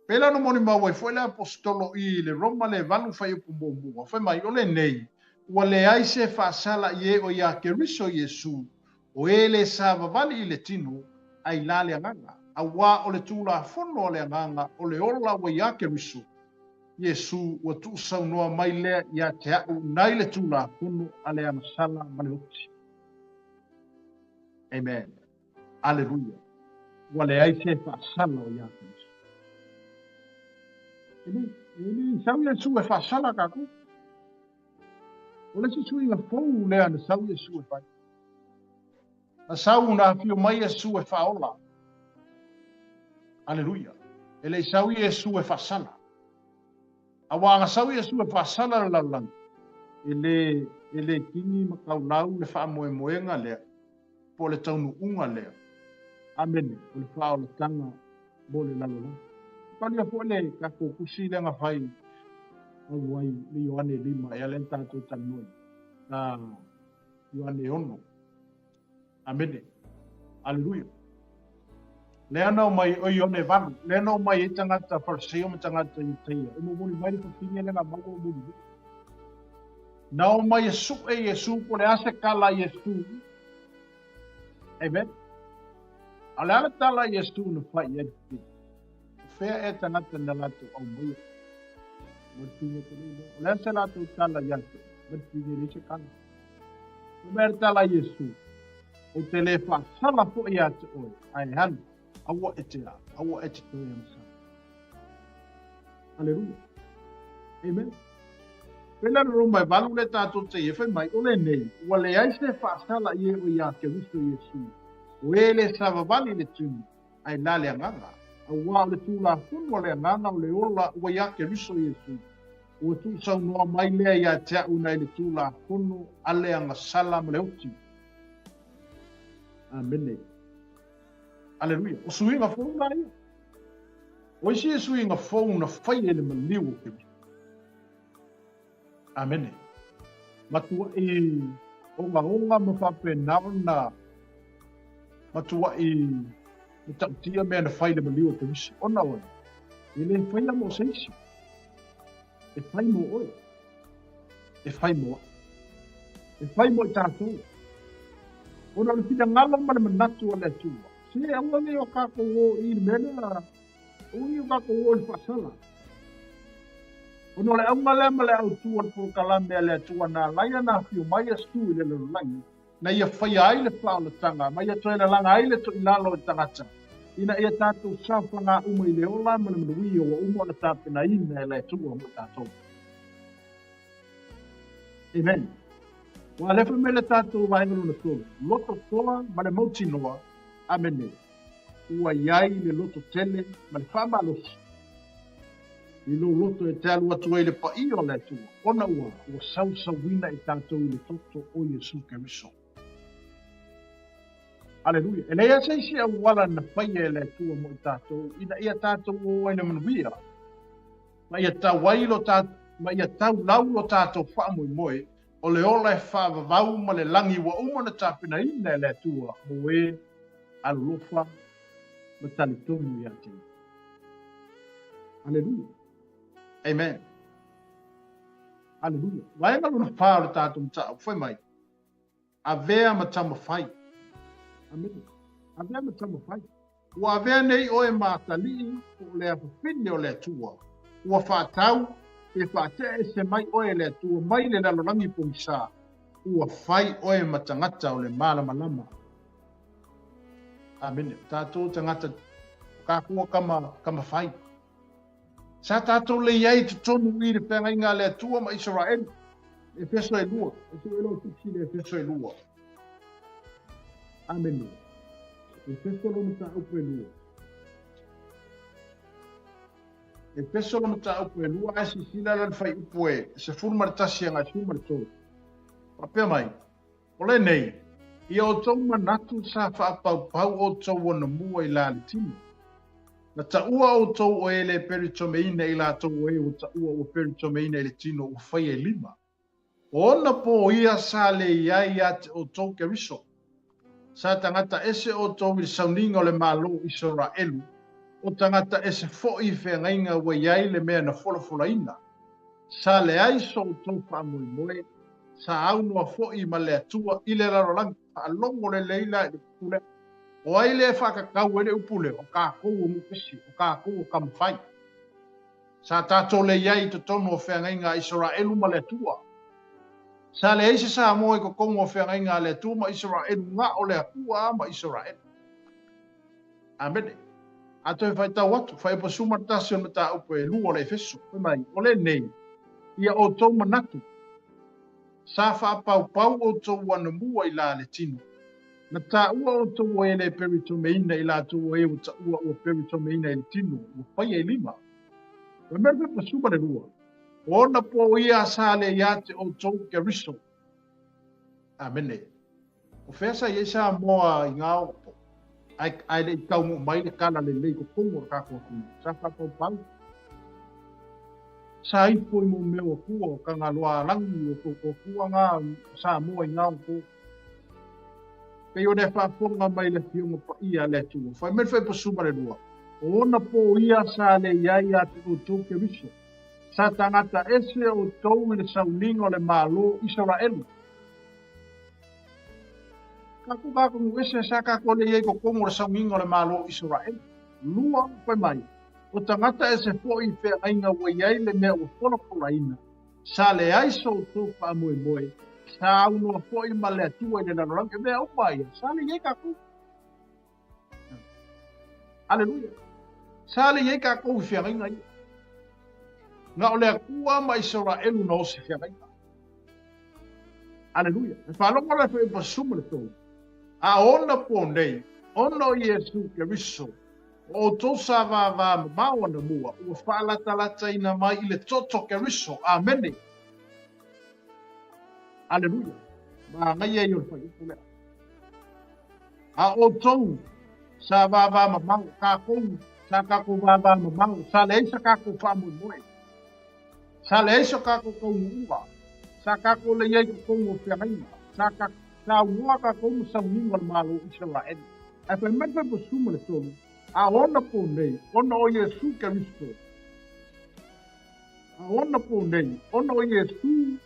Pela no moni mau e foi le apostolo i le Roma le valu fai upu mbombu. Foi mai o le nei. Ua le ai se whaasala i e o ia Keriso Yesu. O ele sa vavali i le tinu ai la le anganga. A wā o le tūla fono o le anganga o le ola o ia Keriso. Yesu ua tu sau noa mai lea ia te au nai le tūla fono a le amasala maneuti. Amen. Aleluia. Ua le ai se whaasala o ia Keriso. Ini sau Yesu e whaasala kako. O le sisu inga fōu lea na sau Yesu e whai. Na sau na fio mai Yesu e whaola. Aleluia. Ele sau Yesu e whaasala. A wanga sau Yesu e whaasala la lang. Ele kini makau nau le wha moe moenga lea. Po le taunu unga lea. Amen. O le whaola tanga mo le lalang. Kali a fole ka ko kusi le nga fai au wai le Ioane 5 e ale tātou tanoi na Ioane 1. Amene. Aleluia. Le ana mai o Ioane 1. Le ana mai e tangata farseo ma tangata i teia. E mo moni mai le papinga le nga mago muni. Na o mai Yesu po le ase kala Yesu. Amen. Ale ala tala Yesu na fai e fea e tanata na lato au moia. Martinha também. Olha se lá tu tala yate. Martinha riche kana. O mer tala Yesu. O telefa sala fo yate oi. Ai han. Awa etela. Awa etito yamsa. Aleluia. Amen. Pela Roma valu le tato te yefe mai ole nei. Wale ai se fa sala ye o ya ke Kristo Yesu. O ele sava vali le tunu. Ai lale nganga. A wā le tūla whunu le nganga o le ola ua ia Keriso Yesu. Ua tū sau noa mai lea ia te au nei le tūla whunu ale anga salam le uti. Amene. Aleluia. O suinga whunu na ia. O isi e suinga whunu na whai ele maliu o Keriso. Amene. Matua i onga ma whape nauna. Matua i o tautia mea na whai le maliu o Keriso. Ona oi. Ele whai la mo seisi. E whai mo oi. E whai mo. E whai mo i tātou. Ona le pina ngala ma le manatu o le tua. Se aua le o kako o i mena. O i o kako o le whasala. Ono le au male au tua po kalame le tua na laia na fiu mai stu le le langi. Na ia whai ai le whao le tanga, mai ia toena langa ai le to ilalo le tangata. Ina ia tātou sāwha ngā uma i le ola, mana manuia wa uma na tāpena ina e le tua mo tātou. Amen. Wa lefa me le tātou vaengalu na tōlu. Loto toa, ma le mauti noa, amene. Ua iai le loto tele, ma le whamalosi. I lo loto e te alu atu e le pa i o le tua. Ona ua sausawina i tātou i le toto o Yesu Keriso. Aleluia. E leia se isi au wala na whaia e le tua mo i tātou. Ina ia tātou o aina manuia. Ma ia tau wailo tātou, ma ia tau laulo tātou whaamoi moe. O le ola e whaavavau ma le langi wa umana tāpina ina e le tua. Mo e alofa ma talitonu i ati. Aleluia. Amen. Aleluia. Waenga luna whao le tātou mta au whai mai. A vea ma tama whai. Amen. A vea ma tama whai. Ua vea nei o e mātali o le awhawhine o le tua. Ua whātau e whātea e se mai o e le tua mai le lalorangi pumisa. Ua whai o e matangata o le malama. Amen. Tātou tangata kākua kama whai. Sa tātou le iai te tonu i le whenga inga le tua ma Israel. E peso e lua. E tu elo tiksi le peso e lua. Amen. E peso lo mata upu e lua. E peso lo mata upu e lua. Asi sila lan fai upu e. Se furma tasi anga suma le tolu. Papea mai. Ole nei. Ia o tau manatu sa whaapau pau o tau wana mua i la le tini. Na ta ua o tau o ele peritomeina i la tau o e o ta ua o peritomeina i le tino o whai e lima. Ona po ia sa le iai ate o tau Keriso. Sa tangata ese o tau i sauninga o le malo Israelu. O tangata ese fo i whengainga wa iai le mea na fola ina. Sa le aiso o tau whamui moe. Sa au noa fo i ma le atua i le rarolang. Alongo le leila i le pule. O ai le whakakau ere upule, o kākou o mupesi, o kākou o kamwhai. Sa tātou le iai te tono o whengainga Israelu ma le tua. Sa le eise sa moe ko kongo o whengainga le tua ma Israelu ngā o le akua ma Israelu. Amen. Ato e whai tau atu, whai pa sumatasi o mata upo e lua le feso. O le nei, ia o tau manatu. Sa whaapau pau o tau wanamua i la le tino. Na ta ua o tau e le peritomeina i la tau e o ta ua o peritomeina i le tino, o whai e lima. O merwe pa suma le lua. O na po ia sa le iate o tau Keriso. Amene. O whesa i sa moa i ngā opo. Ai le i kau mo mai le kala le leiko kongo o kako kuni. Sa whakau pau. Sa ipo i mo meo kua o ka ngā loa rangi o kua ngā sa moa i ngā opo. Kei o ne whaaponga mai le whiunga pa ia le tua. Whai men whai pasuma le lua. O na po ia sa le iai ate o tau Keriso. Sa tangata ese o tau i le sauninga o le malo Israelu. Kako ngu ese sa kako le iai ko kongo le sauninga o le malo Israelu. Lua whai mai. O tangata ese fo i whea ainga wa iai le mea o whola ina. Sa le aiso o tau wha moe. Sa au noa fo i ma le atua i le nanorang. E mea upai. Sa le iai kako. Aleluia. Sa le iai kako i whea ainga ia. Nga o le akua ma Israelu na osi whea ainga. Aleluia. E whalonga le whea pasuma le tau. A ona po nei. Ona o Yesu Keriso. O tō sa vā mao na mua. Ua whaalata ina mai i le toto Keriso. Amene. Aleluia. Ma ngai e yon whai upulea. A o tō sa vā mao. Kākou. Sa kākou vā mao. Sa leisa kākou whamui moe. Sa leisa kākou kaunu ua. Sa kākou le iei kakou whiangaina. Sa ua kākou sa uninga malo Israel. E whai mewhai po suma le tōnu. A ona po nei, ona o Yesu Keriso. A ona po nei, ona o Yesu.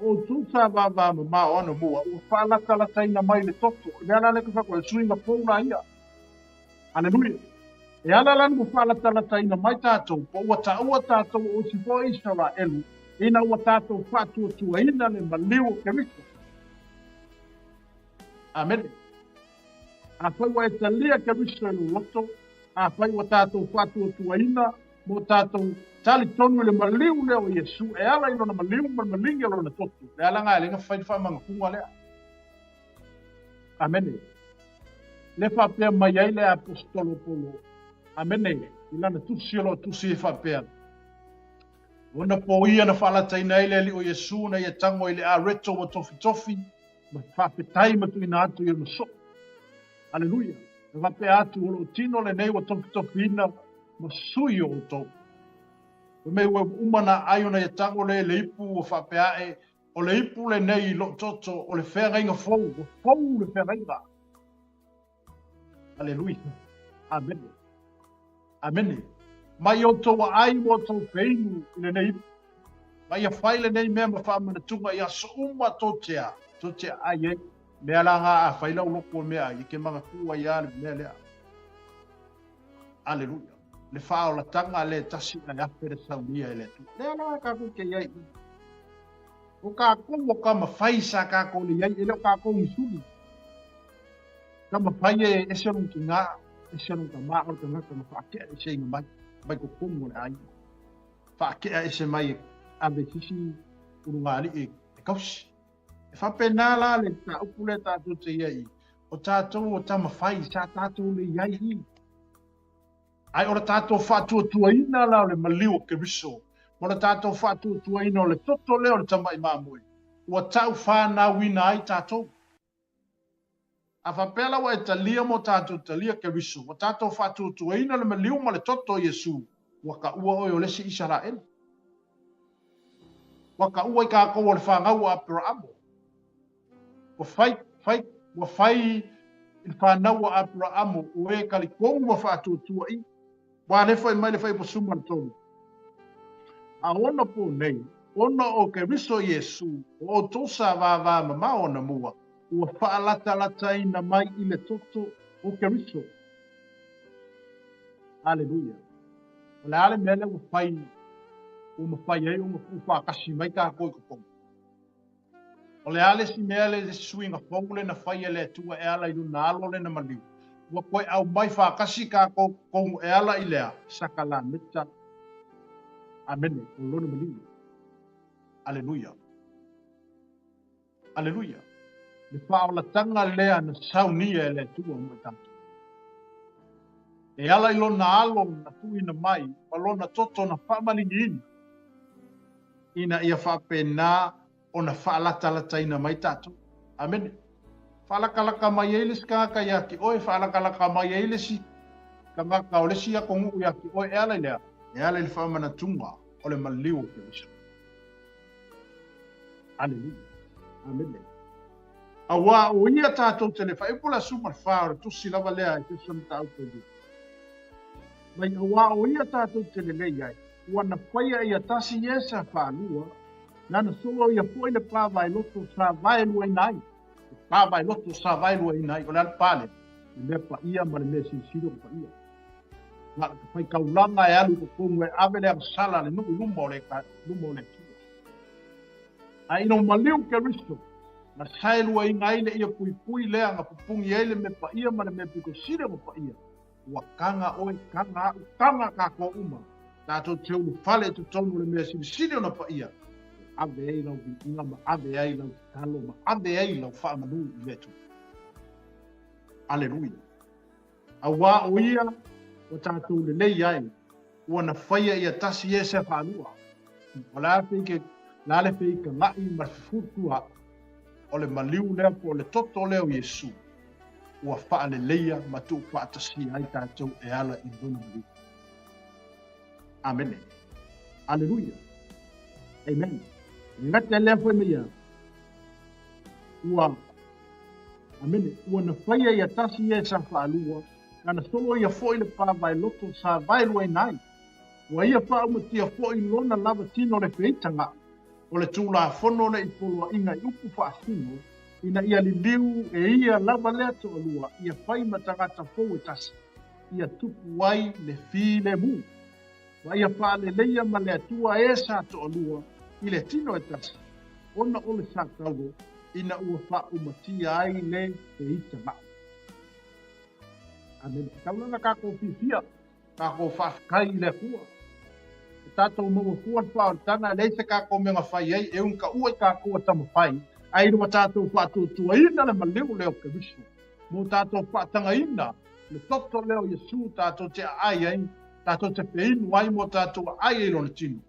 O tūsa vā ma ona mua. O whaalata ina mai le toto. Nea nane ka whako e suinga pōna ia. Aleluia. E ala lan mo fala talata ina mai tātou, po ua tātou o si po Israelu, ina ua tātou whātua tua ina le maliu o Keriso. Amen. A whai wa e talia Keriso e loto, a whai wa tātou whātua tua ina, mo tātou tali tonu le maliu leo Yesu, e ala ino na maliu malingi alo na totu. Le ala ngā lenga whai whamanga kunga lea. Amen. Le whapea mai ai le apostolo polo. Amen. Ilana tusiolo tusi e whapea. Ona po ia na whalataina ele li o Yesu na ia tango ele a reto wa tofi. Ma whapetai matu ina atu i so. Aleluia. Na whapea atu olo tino le nei wa tofi ina ma sui o to. Me wa umana ayona ia tango le ipu o whapea e o le ipu le nei lo toto o le whea inga fou. Fou le whea inga. Aleluia. Amen. Amen. Mai o toa ai mo tau peinu i le nei. Mai a whaile nei mea ma whaamana tunga i a souma totea. Totea ai e. Mea langa a whaila uloko mea i ke mga kua i ale mea lea. Aleluia. Le whao la tanga le tasi na yapere saunia i le tu. Lea langa kako ke iai. O kako o ka ma whaisa kako le iai. Ele o kako i suli. Ka ma whaie e serung ki ngā. E serung ka maa o ka ngaka ma whaakea e se inga mai. Mai ko kongo le ai. Whaakea e se mai ave sisi urungali e kausi. E whapena la le ta upule tātou te iai. O tātou o tama whai sa tātou le iai i. Ai ora tātou whātua tuaina la le maliu o Keriso. Ora tātou whātua tuaina o le toto leo le tamai mamoi. Ua tau whāna wina ai tātou. A whapela wa e talia mo tātou talia Keriso. Wa tātou whātua tuaina le maliu ma le toto Yesu. Wa ka ua oi o lesi Israel. Wa ka ua i ka koua le whangau a Abrahamo. Wa whai il whanau a Abrahamo ue kalikongu wa whātua tuai. Wa le whai mai le whai po suma tonu. A ona po nei, ona o Keriso Yesu, o tosa vā mama ona mua. Ua whaalata ina mai i le toto o Keriso. Aleluia. O le ale mele ua whai, o ma whai ei o ma whakasi mai ka koi kukonga. O le ale si mea le suinga whaule na whai ele tua e ala inu na alo le na maliu. Ua koe au mai whakasi ka kongu e ala i lea. Sakala meta. Amene. O lona maliu. Aleluia. Aleluia. Le whaolatanga lea na saunia ele tua mo tanto. E ala ilo na alo na tuina mai, palona toto na whamalingini. Ina ia whapena o na whaalata ina mai tatu. Amen. Whaalakalaka mai eilis ka yaki oe, whaalakalaka mai eilisi ka ngaka o lesi a kongu yaki oe e ala ilea. E ala ili whamana tunga o le maliu o Keriso. Aleluia. Amen. Awa o ia tātou tele whaipula sumar whaore tusi lava lea i te samta au te du. Mai awa o ia tātou tele lei ai. Wana whaia ia tasi esa whanua. Nana solo ia poi le pāwai loto sa vai lua inai. Pāwai loto sa vai lua inai. O le alpale. Le mea pa ia ma le mea sinsiro pa ia. Nga ka whai kaulanga e alu ko kongu e ave le sala le nuku lumo le kia. A ino maliu Keriso. Na sailua inai le ia pui lea nga pupungi ele me pa ia ma le mea piko sire mo pa ia. Ua kanga oe kanga kako uma. Tātou te ulu whale tu tonu le mea sinsiro na pa ia. Ave ei lau inga ma ave ei lau talo ma ave ei lau whaamanu i metu. Aleluia. A wā o ia o tātou le nei ai ua na whaia ia tasi e se whanua. O la le whike ngai ma futua o le maliu lea po le toto leo Yesu. Ua wha le leia ma tu whaatasi ai tātou e ala i dunu maliu. Amen. Aleluia. Amen. Ngate lea fwe mea. Ua. Amene. Ua na whaia ia tasi e sa whaalua. Ngana solo ia fwoi le pāwai loto sa vailua inai. Ua ia whaamatia fwoi lona lava tino le whitanga. O le tūla whono le ipolua inga i upu whaasino. Ina ia li liu e ia lava lea to alua. Ia whai matangata fwoi tasi. ia tupu ai le fi le mu. Wa ia whaaleleia ma le atua e sa to'alua i le tino e tasi. Ona o le sa tauo ina ua whaumatia ai le te ita mao. Amen. Kaulanga kako fifia, kako whafkai le kua. Tātou maua kuan whaotanga, leise kako menga whai ei, e unka ua kako tama whai. Ai rua tātou whaatutua ina le maleu leo ke visu. Mo tātou whaatanga ina, le toto leo Yesu tātou te ai ai, tātou te peinu ai mo tātou ai ei lona tino.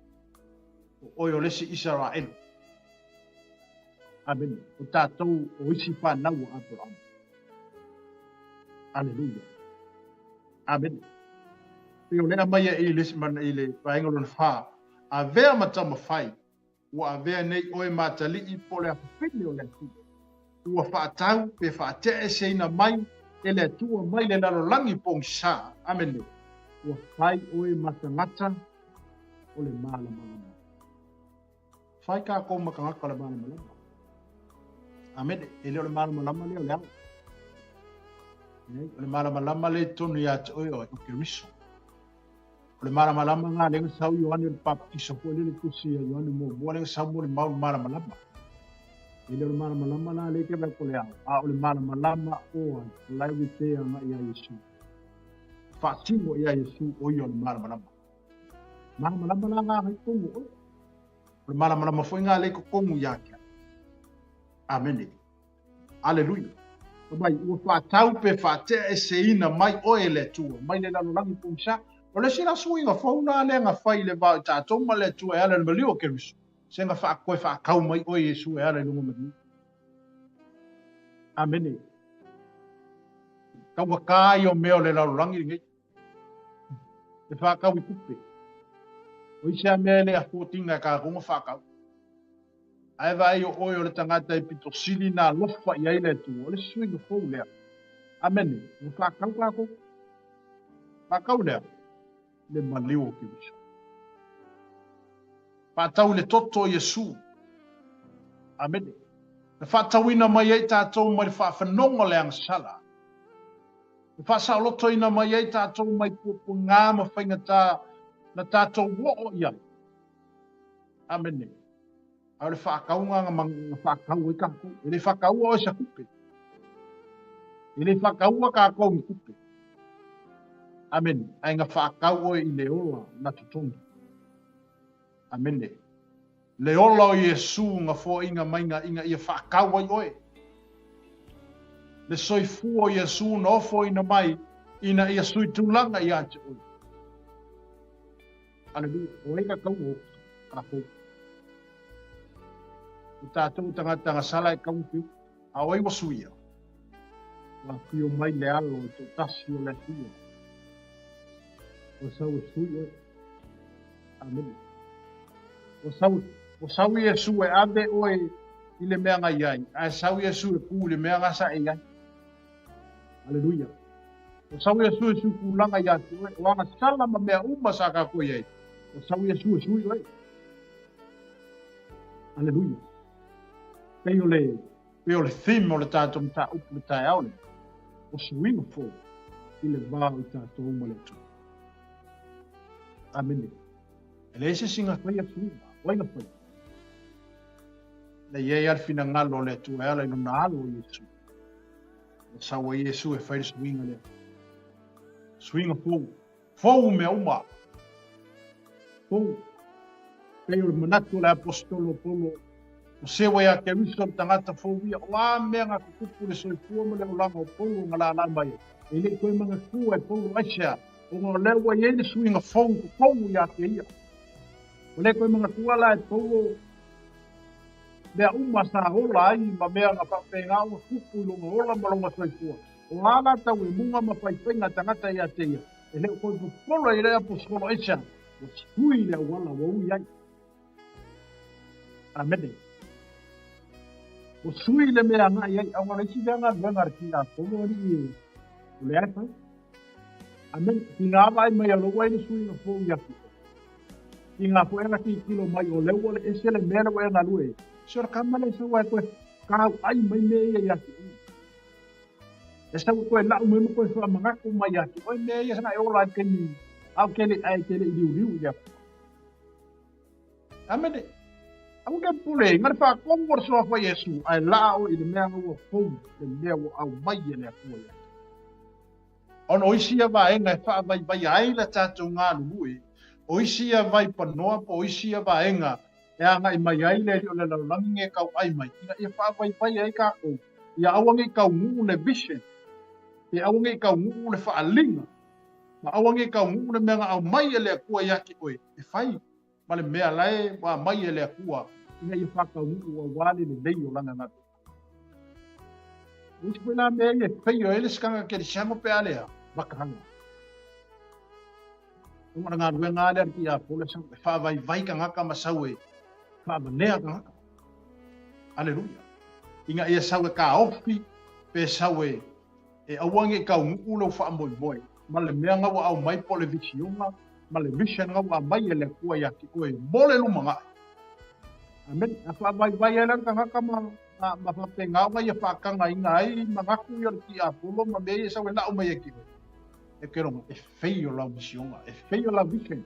O oi o lesi Israel. Amen. O tātou o isi whanau Abraham. Alleluia. Amen. Pio lea mai e lesi mana i le vaenga lona wha. A vea matama whai. Ua a vea nei oe matali i pole a whiwhine o le tu. Ua whaatau pe whaatea se ina mai e le tua mai le lalolangi pong sa. Amen. Ua whai oe matangata o le mala malama. Whai ka ko makangaka le mala malama. Amen. E leo le mala malama leo leo. Le mala malama le tonu ya te oe o ke riso. Le mala malama nga le sau Yohane le baptisa ko le kusi ya Yohane mo bo le sau mo le mala malama. Le mala malama na le ke ba ko le a o le mala malama o la vite ya ya Yesu. Fatimo ya Yesu o yo le mala malama. Mala malama na nga ko mo. Le mala malama foi nga le ko mu ya ke. Amen. Alleluia. Mai ua whaatau pe whaatea e se ina mai o e le tua. Mai le lalolangi pumsa. O le sina sui nga whauna le nga whai le vau tātou ma le tua e ala le malio ke risu. Se nga whaakoe whaakau mai o Yesu e ala le lunga mani. Amene. Kaua kai o meo le lalolangi ringai. E whaakau i kupe. O isi mea le a fōtinga ka runga whaakau. Ai vai o oi o le tangata i pito sili na lofa i aile tu. O le swing fau lea. Amene. O whakau kako. Whakau lea. Le maliu ki visu. Whatau le toto Yesu. Amene. Le whatau ina mai ei tātou mai whawhanonga le angsala. Le whasaloto ina mai ei tātou mai pupu ngāma whaingata na tātou wo o iai. Amene. Au le whakaunga nga whakau i kako. E le whakaua o sa kupe. E le whakaua kako i kupe. Amen. Ai nga whakau o i le ola na tutonga. Amen. Le ola o Yesu nga fo inga mainga inga ia whakau ai oe. Le soifu o Yesu na ofo ina mai ina ia sui tūlanga i ate oe. Aleluia. O ega kau o kako. Tātou tangata sala e kautu, a oi wasuia. Wa fio mai le alo, to tasi o le fio. O sau e sui oi. Amen. O sau Yesu e ande oi i le mea ngai ai. A sau Yesu e ku le mea ngasa e ai. Aleluia. O sau Yesu e suku langa i atu oi. O anga sala ma mea uma sa ka koe ai. O sau Yesu e sui oi. Aleluia. Peo le theme o le tātou mta upu le tai aole. O suinga fō. I le vāo i tātou ma le tū. Amene. E le ese singa whaia suinga. Wainga whaia. Le iei arfina ngalo le tū e ala ino na alo o Yesu. E sawa Yesu e whaire suinga le. Suinga fō. Fō mea uma. Fō. Peo le manatu le apostolo polo. O se wai a ke riso tangata fōwia, o a mea ngā kukupu le soi fua mo le ulanga o polo ngā la la mai. E le koe mga kua e polo aisea, o ngā lewa i ene sui ngā fōu ku fōu i a ke ia. O le koe mga kua la e polo, mea uma sa hola ai, ma mea ngā whapea ngā ua kupu i longa hola ma longa soi fua. O ngā la tau e munga ma whaipenga tangata i a te ia. E le koe ku polo i rea po skolo aisea, o skui le wala wau i ai. Amene. O sui le mea ngā iai, au ngā reisi mea ngā ngā ki ngā tomo ari i o le aipa. Amen, ki ngā mai mai alo wai ni sui ngā fōu iaki. Ki ngā fōu enga ki kilo mai o leo le ese le mea wai ngā lue. Sora kamale sa wai koe, kāu ai mai mea iaki. e sa ko la mo mo ko fa manga ko mai ati oi me ia na e ola ke ni au ke le ai ke le riu ia amene au ke pule ngar fa ko ngor so fa yesu ai la o i le mea o fo le mea o au mai le ko ia ono isia va enga fa vai ai la tatu ngā lui o isia vai panoa po isia va enga e anga i mai ai le o le langi nge kau ai mai ina e fa vai ai ka o ia awangi kau ngu le vision e awangi kau ngu le fa alinga ma awangi kau ngu le mea au mai le ko ia ki oi e fai ma le mea lai wa mai le ko ina i fa kau ngu o wale le lei o langa na Usi pula me ye peyo ele skanga ke shango pe alea bakanga. Uma nga ruenga ale ki a pole sang fa vai kanga ka masawe. Fa manea kanga. Aleluia. Inga ia sawe ka ofi pe sawe e awange ka ulo fa moi. Male meanga wa au mai pole visiona, male mission nga wa mai ele kuwa ya ki koe mole lumanga. Amen. Fa vai ele kanga ka ma fa penga wa ia fa kanga inga ai mangaku yo ki a polo ma me sawe la o mai ki. E quero e feio la mission, e feio la vision.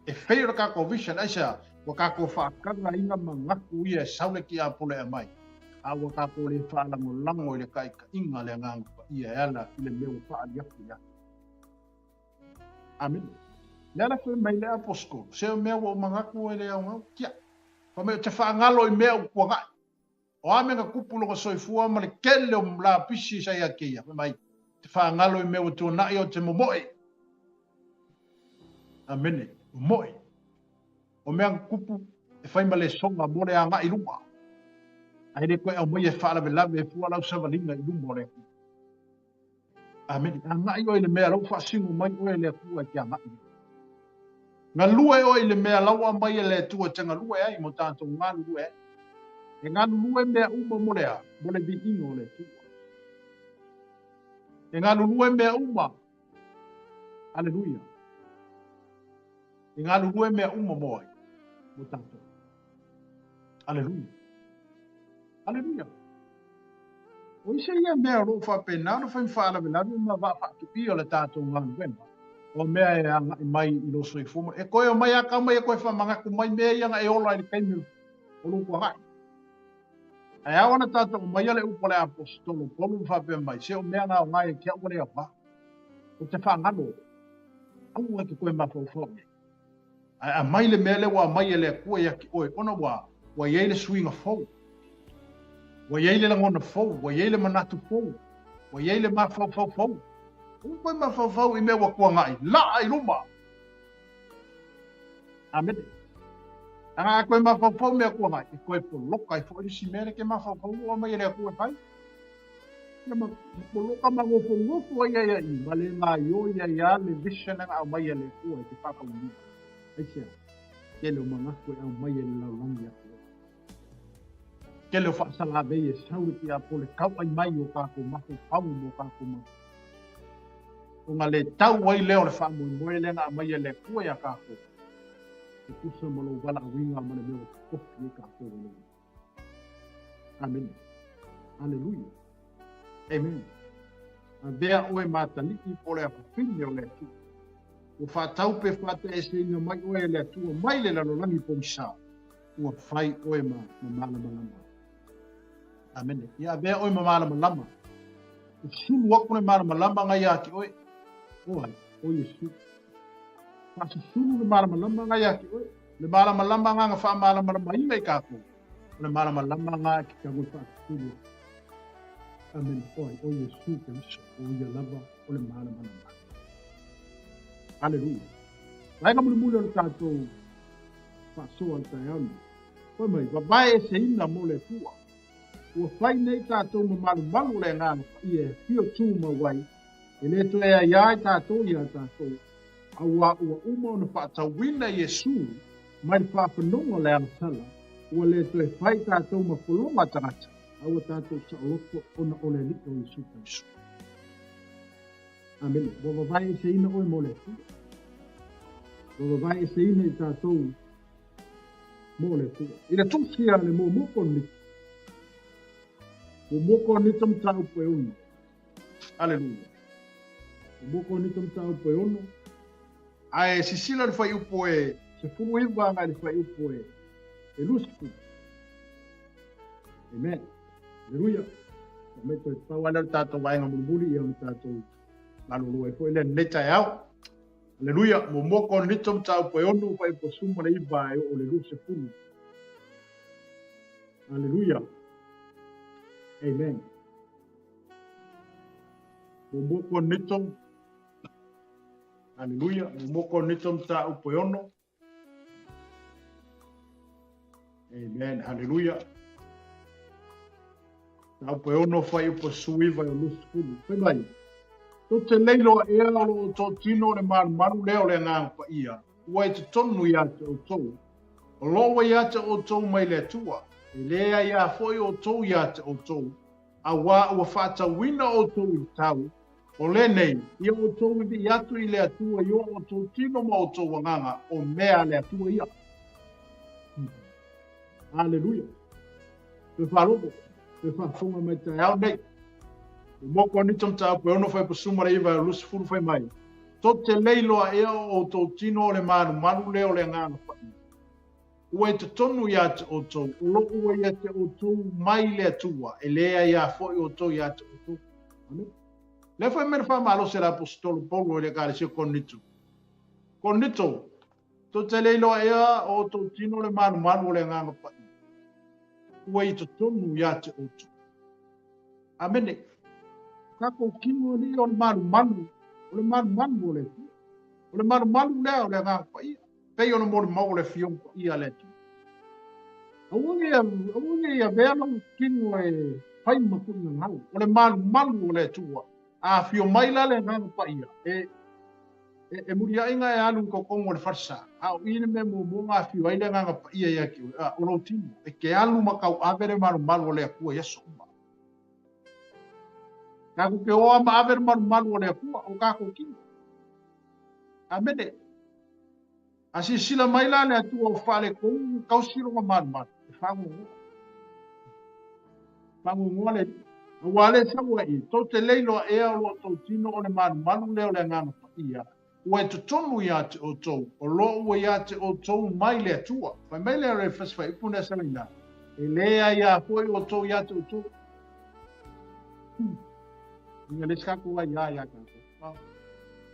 E feio ka ko vision aisa, wa ka ko fa kanga inga mangaku ia sawe ki a polo e mai. A wa ka ko le fa la lango le kai ka inga le ngang ia ala le meu fa ia ia. Amen. Nela foi mai le apostol. Se o meu mangaku ele é um kia. Fa me te fa ngalo i meu ko ngai. O ame nga kupulo ko soifua ma le kele o la pisi sa ia kia. Mai te fa ngalo i meu tu na io te momoe. Amen. Momoe. O mea kupu e fai ma le songa mo le anga i luma. Ai le koe au mai e fa la vela e fua lau sa valinga i luma le. Amen. Anga i o le mea lau fa singu mai o le fua ki anga i. Nga lue o le mea lau mai le tua tanga lue ai mo tanto ngā lue. E ngā lue mea uma mo lea, mo le vi ingo le tua. E ngā lue mea uma. Aleluia. E ngā lue mea uma mo ai, mo tanto. Aleluia. Aleluia. O isa ia mea ro fa pena, no fa infala vela, ma va fa tupi o le tato ngā lue. O mea e anga i mai i loso i fuma. E koe o mai aka mai e koe whamanga ku mai mea i anga e ola i le kaimiru. O luku hai. E awana tata o mai ale upo le apostolo. Polu whape mai. Se o mea ngā o ngai e kia ua le apa. O te whangano. Au e ke koe mawhauwhau. A mai le mea le wa mai e le kua ia ki oe. Ona wa. Wa iei le swinga fau. Wa iei le langona fau. Wa iei le manatu fau. Wa iei le mawhauwhau fau. O koe mawhauwhau i mea wakua ngai. La ai luma. Amen. Anga koe mawhauwhau mea kua ngai. E koe po loka i fo isi mere ke mawhauwhau o mai ere kua kai. Ia ma po loka ma ngofo ai ai ai. Ma le ngā yo ia le vision nga au mai ere kua i te whakau ni. Aisia. Kele o mangaku e au mai ere lau langi a kua. Kele o whaasala vei e sau ki a pole kau ai mai o kako mawhauwhau mo kako mawhauwhau. O ngā le tau wai leo le whaamui moe le ngā mai e le kua ia kako. E kusa mo lo wala winga mo le meo kofi e kako e leo. Amen. Alleluia. Amen. A vea oe mātaliki po le apapini o le tu. O whātau pe whāte e se inga mai oe le tu o mai le lalolangi po misa. Ua whai oe ma malama lama. Amen. Ia vea oe ma malama lama. O sulu wako le malama lama ngai aki oe. Oai, o Yesu. Pasa sulu le malama lama ngai aki oe. Le malama lama nga wha malama lama i mei kako. Le malama lama nga ki ka ngoi wha sulu. Amen. Oai, o Yesu ke miso. O ia lava o le malama lama. Aleluia. Lai ka muli muli o le tātou wha soa le tai anu. Oai mai, wabae se ina mo le tua. Ua whai nei tātou ma malu malu le ngā i e hio tū ma wai. E le to e a iai tātou i a tātou. Aua ua uma o na whaatawina Yesu mai whaapanonga le amatala. Ua le to e whai tātou ma wholonga tangata. Aua tātou sa oloko ona o le liko Yesu Kristo. Amen. Wawa vai e se ina oi mo le tua. Wawa vai e se ina i tātou mo le tua. I le tukia le mo moko ni. O moko ni tam tau po e unu. Aleluia. Moko ni tom tau po ono. Ai sisila le fai upo e se fulu iwa nga le fai upo e lusku. Amen. Aleluia. Me to pawala tato vai nga mulbuli yang tato lalu foi le neta yao. Aleluia. Moko ni tom tau po ono fai po suma le iwa e o le luce fulu. Aleluia. Amen. Moko ni tom Aleluia, moko nitom ta upoyono. Amen, haleluia. Ta upoyono fai upo suiva e lusfulu. Pemai, to te leilo e alo to tino le maru leo le ngang pa ia. Ua te tonu ia te o tou. O loa ia te o tou mai le tua. E lea ia foi o tou ia te o tou. A wā ua whata wina o tou i tau. O le nei, ia o tou i atu i le atua i o tou tino ma o tou wanganga o mea le atua ia. Aleluia. Te wharopo, te whafonga mai te au nei. O moko ni tom ta po ono fai po sumara iwa lusi furu fai mai. To te leiloa ea o tou tino o le manu leo le ngana whai. Ua te tonu ia te o tou, o lo ua ia te o tou mai le atua, e lea ia foi o tou ia te o tou. Amen. Le foi mer fa malo se l'apostolo Paulo le cale se connito. Connito. To te leilo ea o to tino le manu le nganga pa. Ua i to tonu ia te o tou. Amene. Kako kimo ni o le manu. O le manu le. O le manu leo le nganga pa ia. Pei ono mo le mau le fiong pa ia le tu. Awunge ia velo kino e pai makuna ngau. O le manu le tua. A fio mai la le nganga pa ia. E muria inga e alu ko kongo le farsa. A ine me mo nga fio ai le nganga pa ia ia ki. O lo timo. E ke alu makau avere malu le akua yeso uma. Kaku ke oa ma avere malu le akua. O kako kino. Amene. Asi sila mai la le atua o fale kongo kau siro ma malu. E fangu ngua. Fangu ngua le. Wale sawa i, to te leilo ea o tau tino o le manu leo le ngana pa ia. Ua te tonu ia te o tau, o lo ua ia te o tau mai le atua. Fai mai leo le fasfai ipune sa ina. E lea ia foi o tau ia te o tau. Inga le skaku wa ia kako.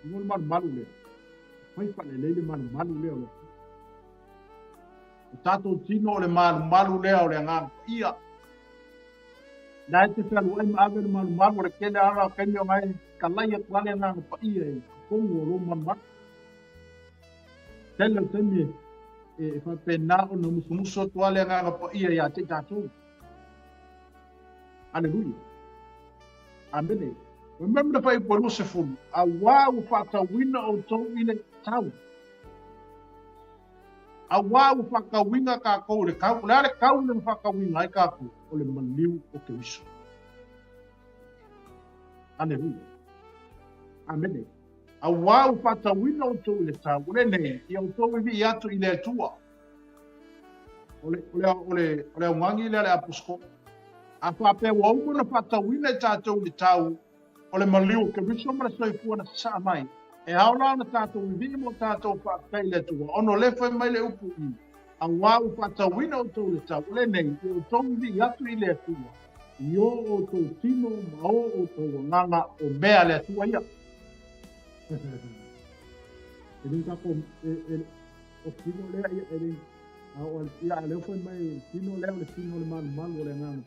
Inga le manu leo. Fai fa le leile manu leo le. O tato tino o le manu leo le ngana pa ia. Nai te whalu ai maawe manu re kele ara kenyo ngai kalai at wale nganga pa ia e kongo lo manu. Tele temi e whapena o na musumuso tuale nganga pa ia ia te tātou. Aleluia. Amene. Remember pa i polo se fulu. A wau whakawina o tau ile tau. A wau whakawina ka kou le kau. Le ale kau le whakawina ai ka kou. O le maliu o ke wiso. Aleluia. Amene. A wau whatawina o tau le tau. O le ne, i au tau i atu i le atua. O le aungangi le ale apusko. A whape wau muna whatawina i tātou le tau. O le maliu o ke wiso mara soifua na sa mai. E haona na tātou i vi mo tātou whakai le atua. Ono le whai mai le upu i. A wau whatawina o tau le tau. O le ne, i au tau i atu i le atua. Io o tau tino mao o tau nganga o mea le atua ia. E rinka ko, o tino lea ia, e rinka. O ia, leo foi mai, tino leo le tino le manu le nganga.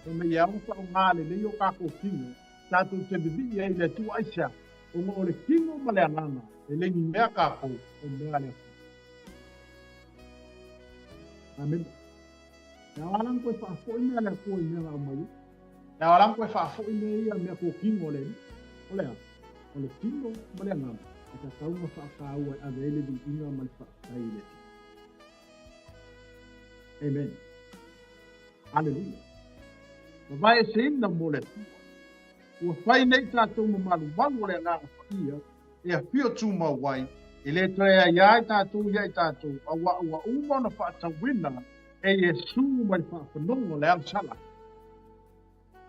E me ia unsa o ngale, le io kako tino. Tātou te bibi ia i le atua aisha. O le tino ma le nganga. E le ni mea kako o mea le atua. Amen. Nā walang koe whaafo i mea le atua i mea ngā mai. Nā walang koe whaafo i mea mea ko kingo le. O lea, o le kingo ma le ngama. E ka taunga whaakaua a vele di inga ma le whaakai le. Amen. Alleluia. Ma vai e se ina mo le tua. Ua whai nei tātou ma malu le ngā whaia. E a pio tū ma wai. E le trea iai tātou iai tātou. A ua uma na whaatawina. E Yesu mai whaapanongo le amsala.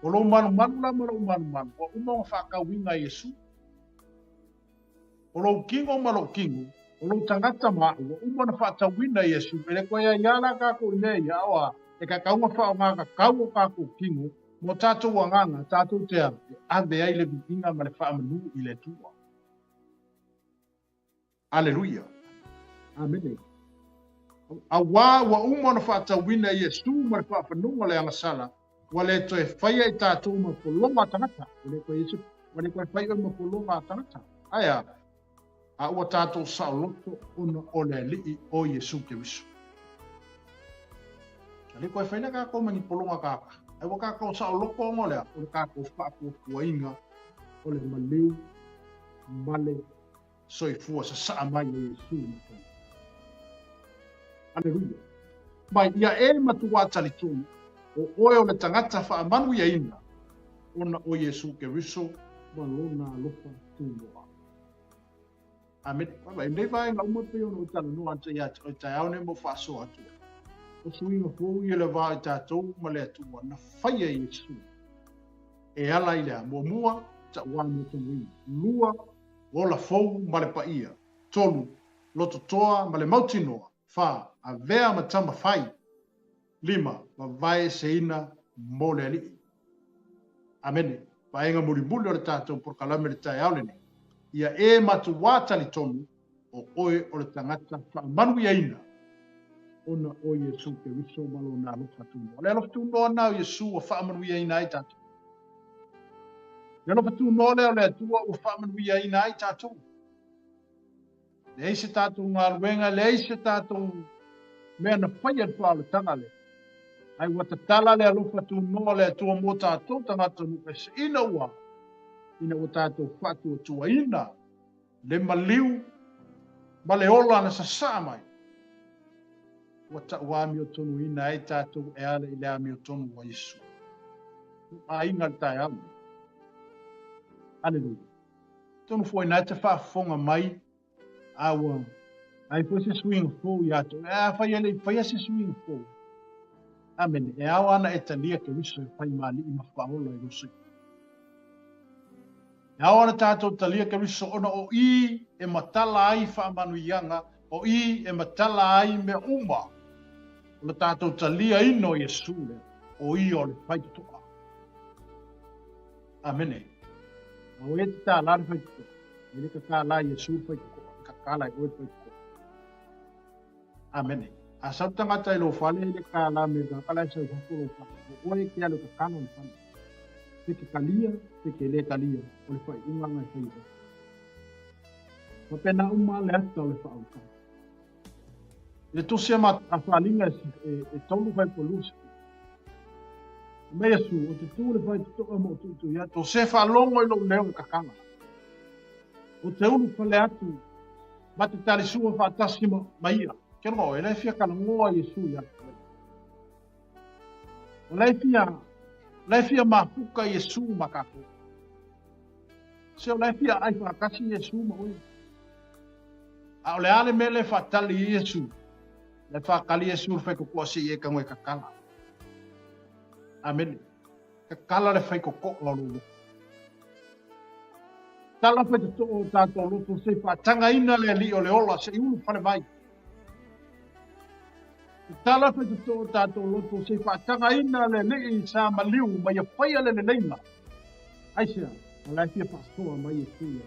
O lo manu la ma lo manu. O uma whakawinga Yesu. O lo kingo ma lo kingo. O lo tangata ma o uma na whakawina Yesu. Ele koe iala kako nei awa. E ka kaunga whaonga ka kaua kako kingo. Mo tātou wanganga, tātou te ande ai le vikinga ma le whaamanu i le tua. Aleluia. Amen. A wa uma na whaatawina Yesu ma le whaapanunga le angasala. Wale toe whaia i tātou ma polonga tangata. Wale koe Yesu, wale koe whaia ma polonga tangata. Aia, a ua tātou saoloto ona ole lii o Yesu ke wisu. Wale koe whaina ka kau mangi polonga kaka. Ai wa ka kau saoloko o ngolea. Ole ka kau whaako kuainga. Ole maleu, male, soifua sa saa mai o Yesu. Aleluia. Mai ia e matua talitonu. O oe o le tangata whaamanu ia ina. Ona o Yesu ke riso. Malona lopa tūnoa. Amen. Baba, nei vai ngā umape ono o tala noa anta ia o tai au ne mo whaaso atu. O suinga fōu i le wā i tātou ma le atua na whaia Yesu. E ala i lea mua ta wānu tanui. Lua o la fōu ma le paia. Tolu, loto toa ma le mautinoa. Wha a vea ma tama whai. Lima, ma vai se ina mo le ali. Amene, paenga muri o le tātou por kalame le tai au lene. Ia e matu wātali tonu o oe o le tangata whaamanu ia ina. Ona o Yesu ke wiso malo nā lofa tūnoa. Le lofa tūnoa nā o Yesu o whaamanu ia ina ai tātou. Le lofa tūnoa le o le atua o whaamanu ia ina ai tātou. Le eise tātou ngā luenga, le eise tātou mea na whaia tua le tanga le. Ai wata tala le alofa tūnoa le atua mō tātou tangata nuka se ina ua. Ina o tātou whatu o tua ina. Le maliu, ma le ola na sa mai. Wata uami o tonu ina ai tātou e ale i le ami o tonu wa Yesu. A inga le tai amu. Aleluia. Tonu fwoi nai te whaafonga mai. Awa. Ai fwoi se swing fwoi ato. Whaia se swing fwoi. Amen. E awa ana e tania ke wiso e whai mali i mawhaola e rosi. E awa ana tātou talia ke wiso ona o I e matala ai whaamanu ianga. O I e matala ai me uma. Ona tātou talia ino Yesu le. O I o le whaitoa. Amen. Au e te tā lari whaitoa. Ele ka kā la Yesu whaitoa. Ka kā la e oe whaitoa. Amen. A sau tangata i lo whale ele ka la me ka kala sa whakolo whakolo. O oe ke alo ka kāna ni whane. Teke kalia, teke le kalia. O le whai unganga e whaitoa. Wapena uma le ata o le whaauka. Le tose ma a whalinga e taulu whai polusi. Me Yesu, o te tūre whai tutoa mo tutu ia. To se whalongo i lo leo ka kanga. O te unu whale atu. Ma te tali sua whaatasi ma ia. Kero mo, e leifia ka ngoa Yesu ia. O leifia mafuka Yesu makako. Se o leifia ai whakasi Yesu ma oi. A o le ale me le whaatali Yesu. Le whakali Yesu whai kukua si e ka ngoe ka kanga. Amen. Ka kala le whai koko la lulu. Tala whai te o tātou loto se whaatanga ina le li o le ola se iulu whane mai. Tala whai te o tātou loto se whaatanga ina le li sa maliu mai a whaia le le leima. Aisea, a laifia pastoa mai e suia.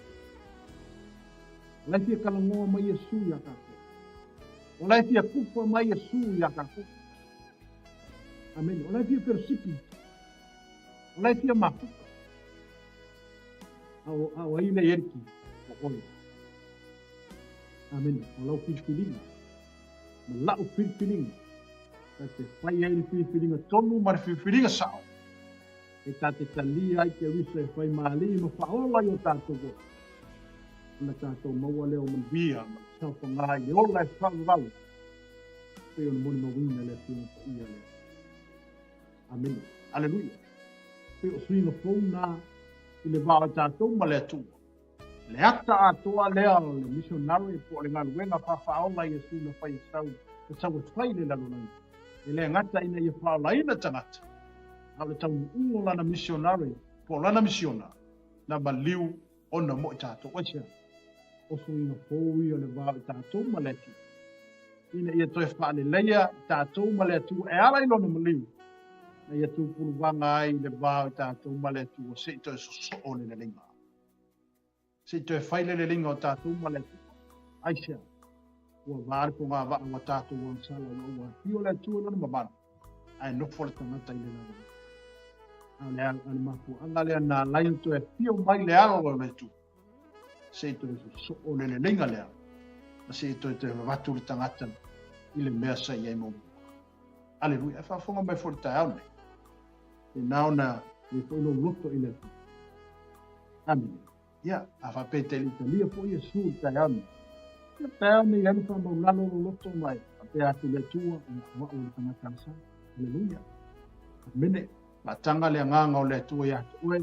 Laifia kalangoa mai e suia kako. O laifia kufa mai e suia kako. Amen. O laifia persipi. O laifia mafuka. Au aile erki. O oi. Amen. O lau pilpilinga. Ma lau pilpilinga. Ta te whai ai pilpilinga tonu ma pilpilinga sao. E ta te talia ai ke wisa e whai maali ma whaola i o tātou go. Na tātou maua leo man bia. Ma sao whangai. E ola e whangau. Peo na moni mawina le whina pa ia leo. Amen. Aleluia. Peo suinga fōna i le vāo tātou ma le atua. Le ata atoa lea le missionary po le ngaluenga whawhaola i Yesu na whai sau. E sau e whai le lalonai. E le ngata ina i whaola ina tangata. au le tau ungo lana missionary, po lana misiona, na maliu ona mo i tātou asia. O suinga fōui o le wāu i tātou maleti. Ina ia toi whaale leia i tātou maletu e ala i lona maliu. Na ia tūpuru wanga ai le wāu i tātou maletu o se i toi so o le linga. Se i toi whaile le linga o tātou maletu. Aisia, ua wāre po ngā wā o tātou o nsala ua hio le tua lona mamana. Ai nofo le tangata i le nana. A le ane mafu anga lea nā lain toi hio mai le alo o le tu. Se i toi so o le linga lea. Na se i toi toi watu le tangata i le mea sa i mo. Aleluia, e whafonga mai fo le tai au nei. E nao na i whoino loto i le tu. Amen. Ia, a whapete li talia po i su i tai au nei. Ia tai au nei anu wha mau lalo loto mai. A pe atu le tua, wa o le tangata sa. Aleluia. Mene, ma tanga le nganga o le tua i atu ue.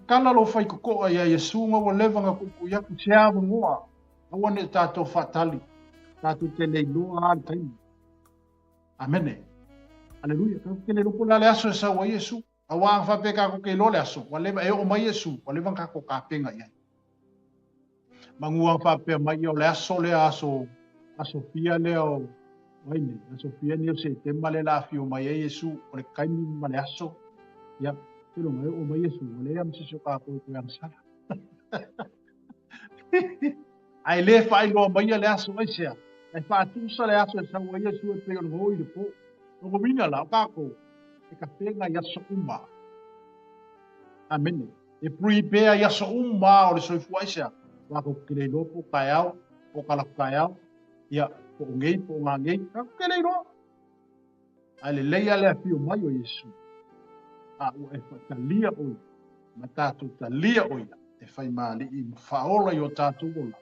Kala lo fai kukoa ia Yesu nga wa levanga kuku yaku se awa ngoa. Awa ne tātou whatali. Tātou tene loa al taimi. Amene. Aleluia. Ka kele lopo la le aso e sa wa Yesu. Awa ang whapeka ko ke lo le aso. Wa leva e o mai Yesu. Wa leva kako ka penga ia. Mangu ang whapea mai o le aso. Aso pia le o. Waine. Aso pia ni o se tema le la fio mai e Yesu. O le kaimi ma le aso. Ia. Tilo mai o mai Yesu. O le am se so ka ko yang sala. Ai le fai lo mai le aso ai sea. Ai fa tu sa le aso sa wa Yesu e pe o ngoi de po. O ko mina la ka ko. E ka penga ya so umba. Amen. E prepare ya so umba o le so fu ai sea. Wa ko kile lo po kaiao, po kala kaiao. Ya po ngei po ngei. Ka kile lo. Ai le leia le fi o mai o Yesu. A o e fa talia o. Matatu talia o ia. E fai mali i faola yo tatu ola.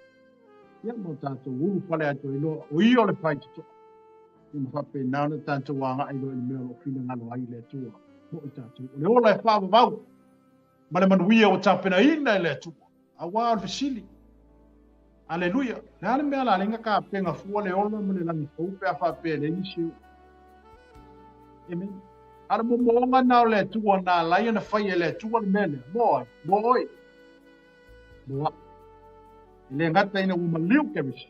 Ia mo tātou uru whale ato i loa, o i o le whai tito. I mo whape nāna tātou wanga i loa i mea o whina ngalo ai le tua. Mo i tātou. O le ola e whawa vau. Ma le manuia o tāpena ina i le tua. A wā o fesili. Aleluia. Le hale mea la lenga ka penga fua le ola mo le langi faupe a whape le inisiu. Amen. Ara mo moonga nao le tua nā laia na whai e le tua le mele. Moi. Moi. Moi. Le ngata ina uma liu kebisi.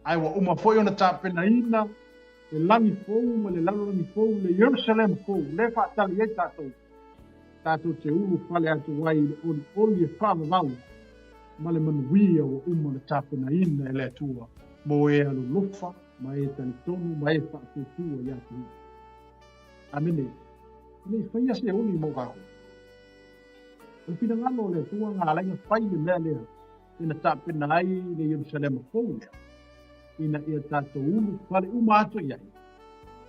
Ai wa uma foi ona tapena ina. Le langi fou, ma le langi fou, le Jerusalem fou. Le whaatali e tātou. Tātou te uru whale atu wai le oli e whama vau. Ma le manuia wa uma na tapena ina e le atua. Mo e alu lofa, ma e tani tonu, ma e whaatua i atu. Amene. Le whaia se oli mo kako. Le pina ngano le tua ngā lainga whai le mea lea. Ina tapena ai le Jerusalem fou lea. Ina ia tātou ulu whale ato iai.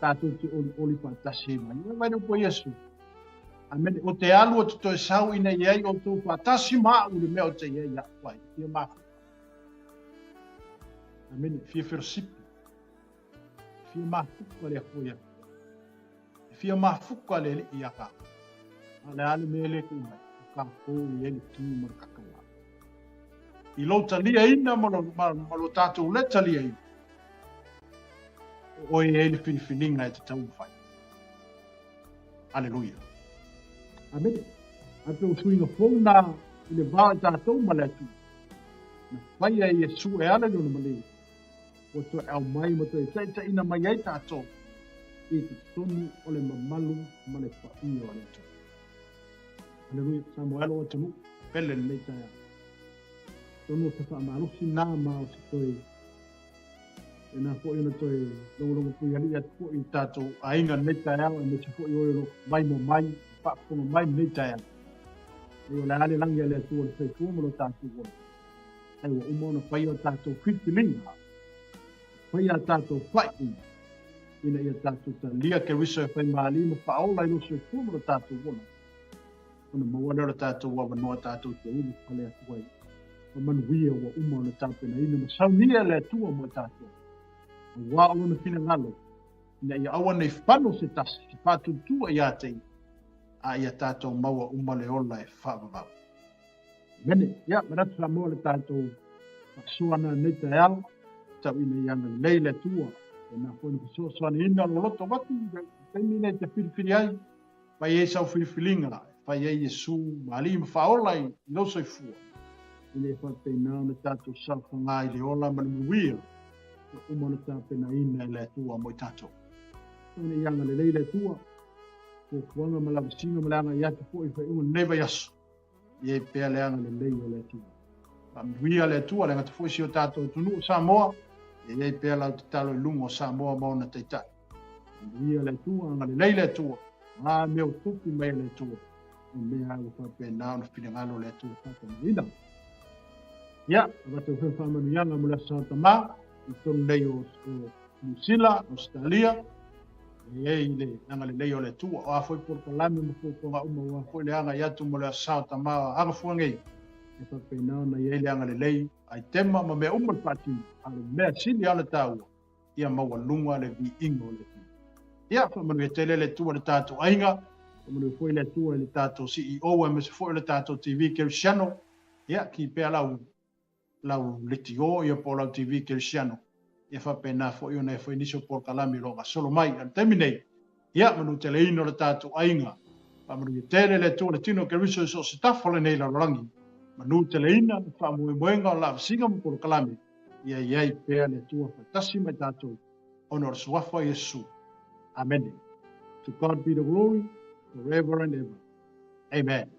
Tātou te oli whaatasi mai. Ia mai rupo Yesu. Amen. O te alu o te toi sau ina iai o tō whaatasi maa ule mea o te iai ia wai. Ia mafu. Amen. Fia whirosipi. Fia mafuka le akoia. Fia mafuka le li ia ka. Ale ale mele kumai. Ka kou i ele tū markakawa. I lo talia ina malo tātou le talia ina. O e ele whiniwhininga e te tau whai. Aleluia. Amen. A te usuinga whauna i le vāi tātou maletu. Na whai e Yesu e ala nuna male. O to e au mai mo to e taita ina mai ai tātou. I te tonu o le mamalu ma le whai o le tō. Aleluia. Samuelo o te mu. Pele le taia. Tono te whaamarosi nā mao te toi. E nā po ina toi longo pui ali atu po i tātou ainga nei tai au e me te po i oiro mai mo mai, whaaponga mai nei tai au. E o le ale langi ale atu o le whaipua mo lo tātou o. E o umona whai o tātou whipilinga. Whai a tātou whai ina ia tātou ta lia ke riso e whai maali mo whaola i lo soi pua mo lo tātou o. Ona mawana o tātou wa wanoa tātou te ulu whale atu wai. O manuia wa uma ona tāpena ina ma saunia le atua mo tātou. Wa o na fina ngalo. Ina ia awa nei whano se tasi, se whātutua i ātei. A ia tātou maua uma le ola e whaavavau. Mene, ia, maratu sa moa le tātou suana nei te ao, tau ina ianga lei le atua. E nā koe na soani ina lo loto watu, teimi nei te whiriwhiri ai. Pai e sau filifilinga, pai e Yesu, mali mfaola i no soifua. Ine whapena na tātou sau whangai le ola manuia, umana tāpena ina le tua mo tātou. Ine ianga le leile tua, ko kuanga malawa singa malanga i atu po i whai unga neva yasu. Ie pēr leanga le leile le tua. Manuia le tua, le ngata fuisi o tātou tunu o Samoa, ie pēr lau te talo i lungo Samoa mauna teitai. Manuia le tua, anga le leile tua, ngā meo tuki mai le tua. Mea o whapena o whingalo le tua tātou maina. Ia, watu whewhamanu yanga mula Sātama, i tonu lei o New Zealand, Australia, e le anga le lei o le tua, o a foi Porkalami mo fukonga uma o a foi le anga yatu mula Sātama, anga fuangei, e whapena na i le anga le lei, ai tema ma mea umar pati, a le mea sili ala tāua, ia maua lunga le vi ingo le tua. Ia, whamanu e tele le tua le tātou ainga, whamanu e foi le tua le tātou CEO, e me se foi le tātou TV Kelsiano, ia, ki pēr lau letio ia po lau TV Kelsiano. Ia whapena fo iona e whai niso Porkalami longa solo mai, al teminei. Ia manu te leino le tātou ainga. Manu i tele le tō le tino ke riso so se tafole nei la rangi. Manu te leina, whamui moenga o la singa mo Porkalami. Ia iai pēr le tua whatasi mai tātou. Honor suafa Yesu. Amen. To God be the glory, forever and ever. Amen.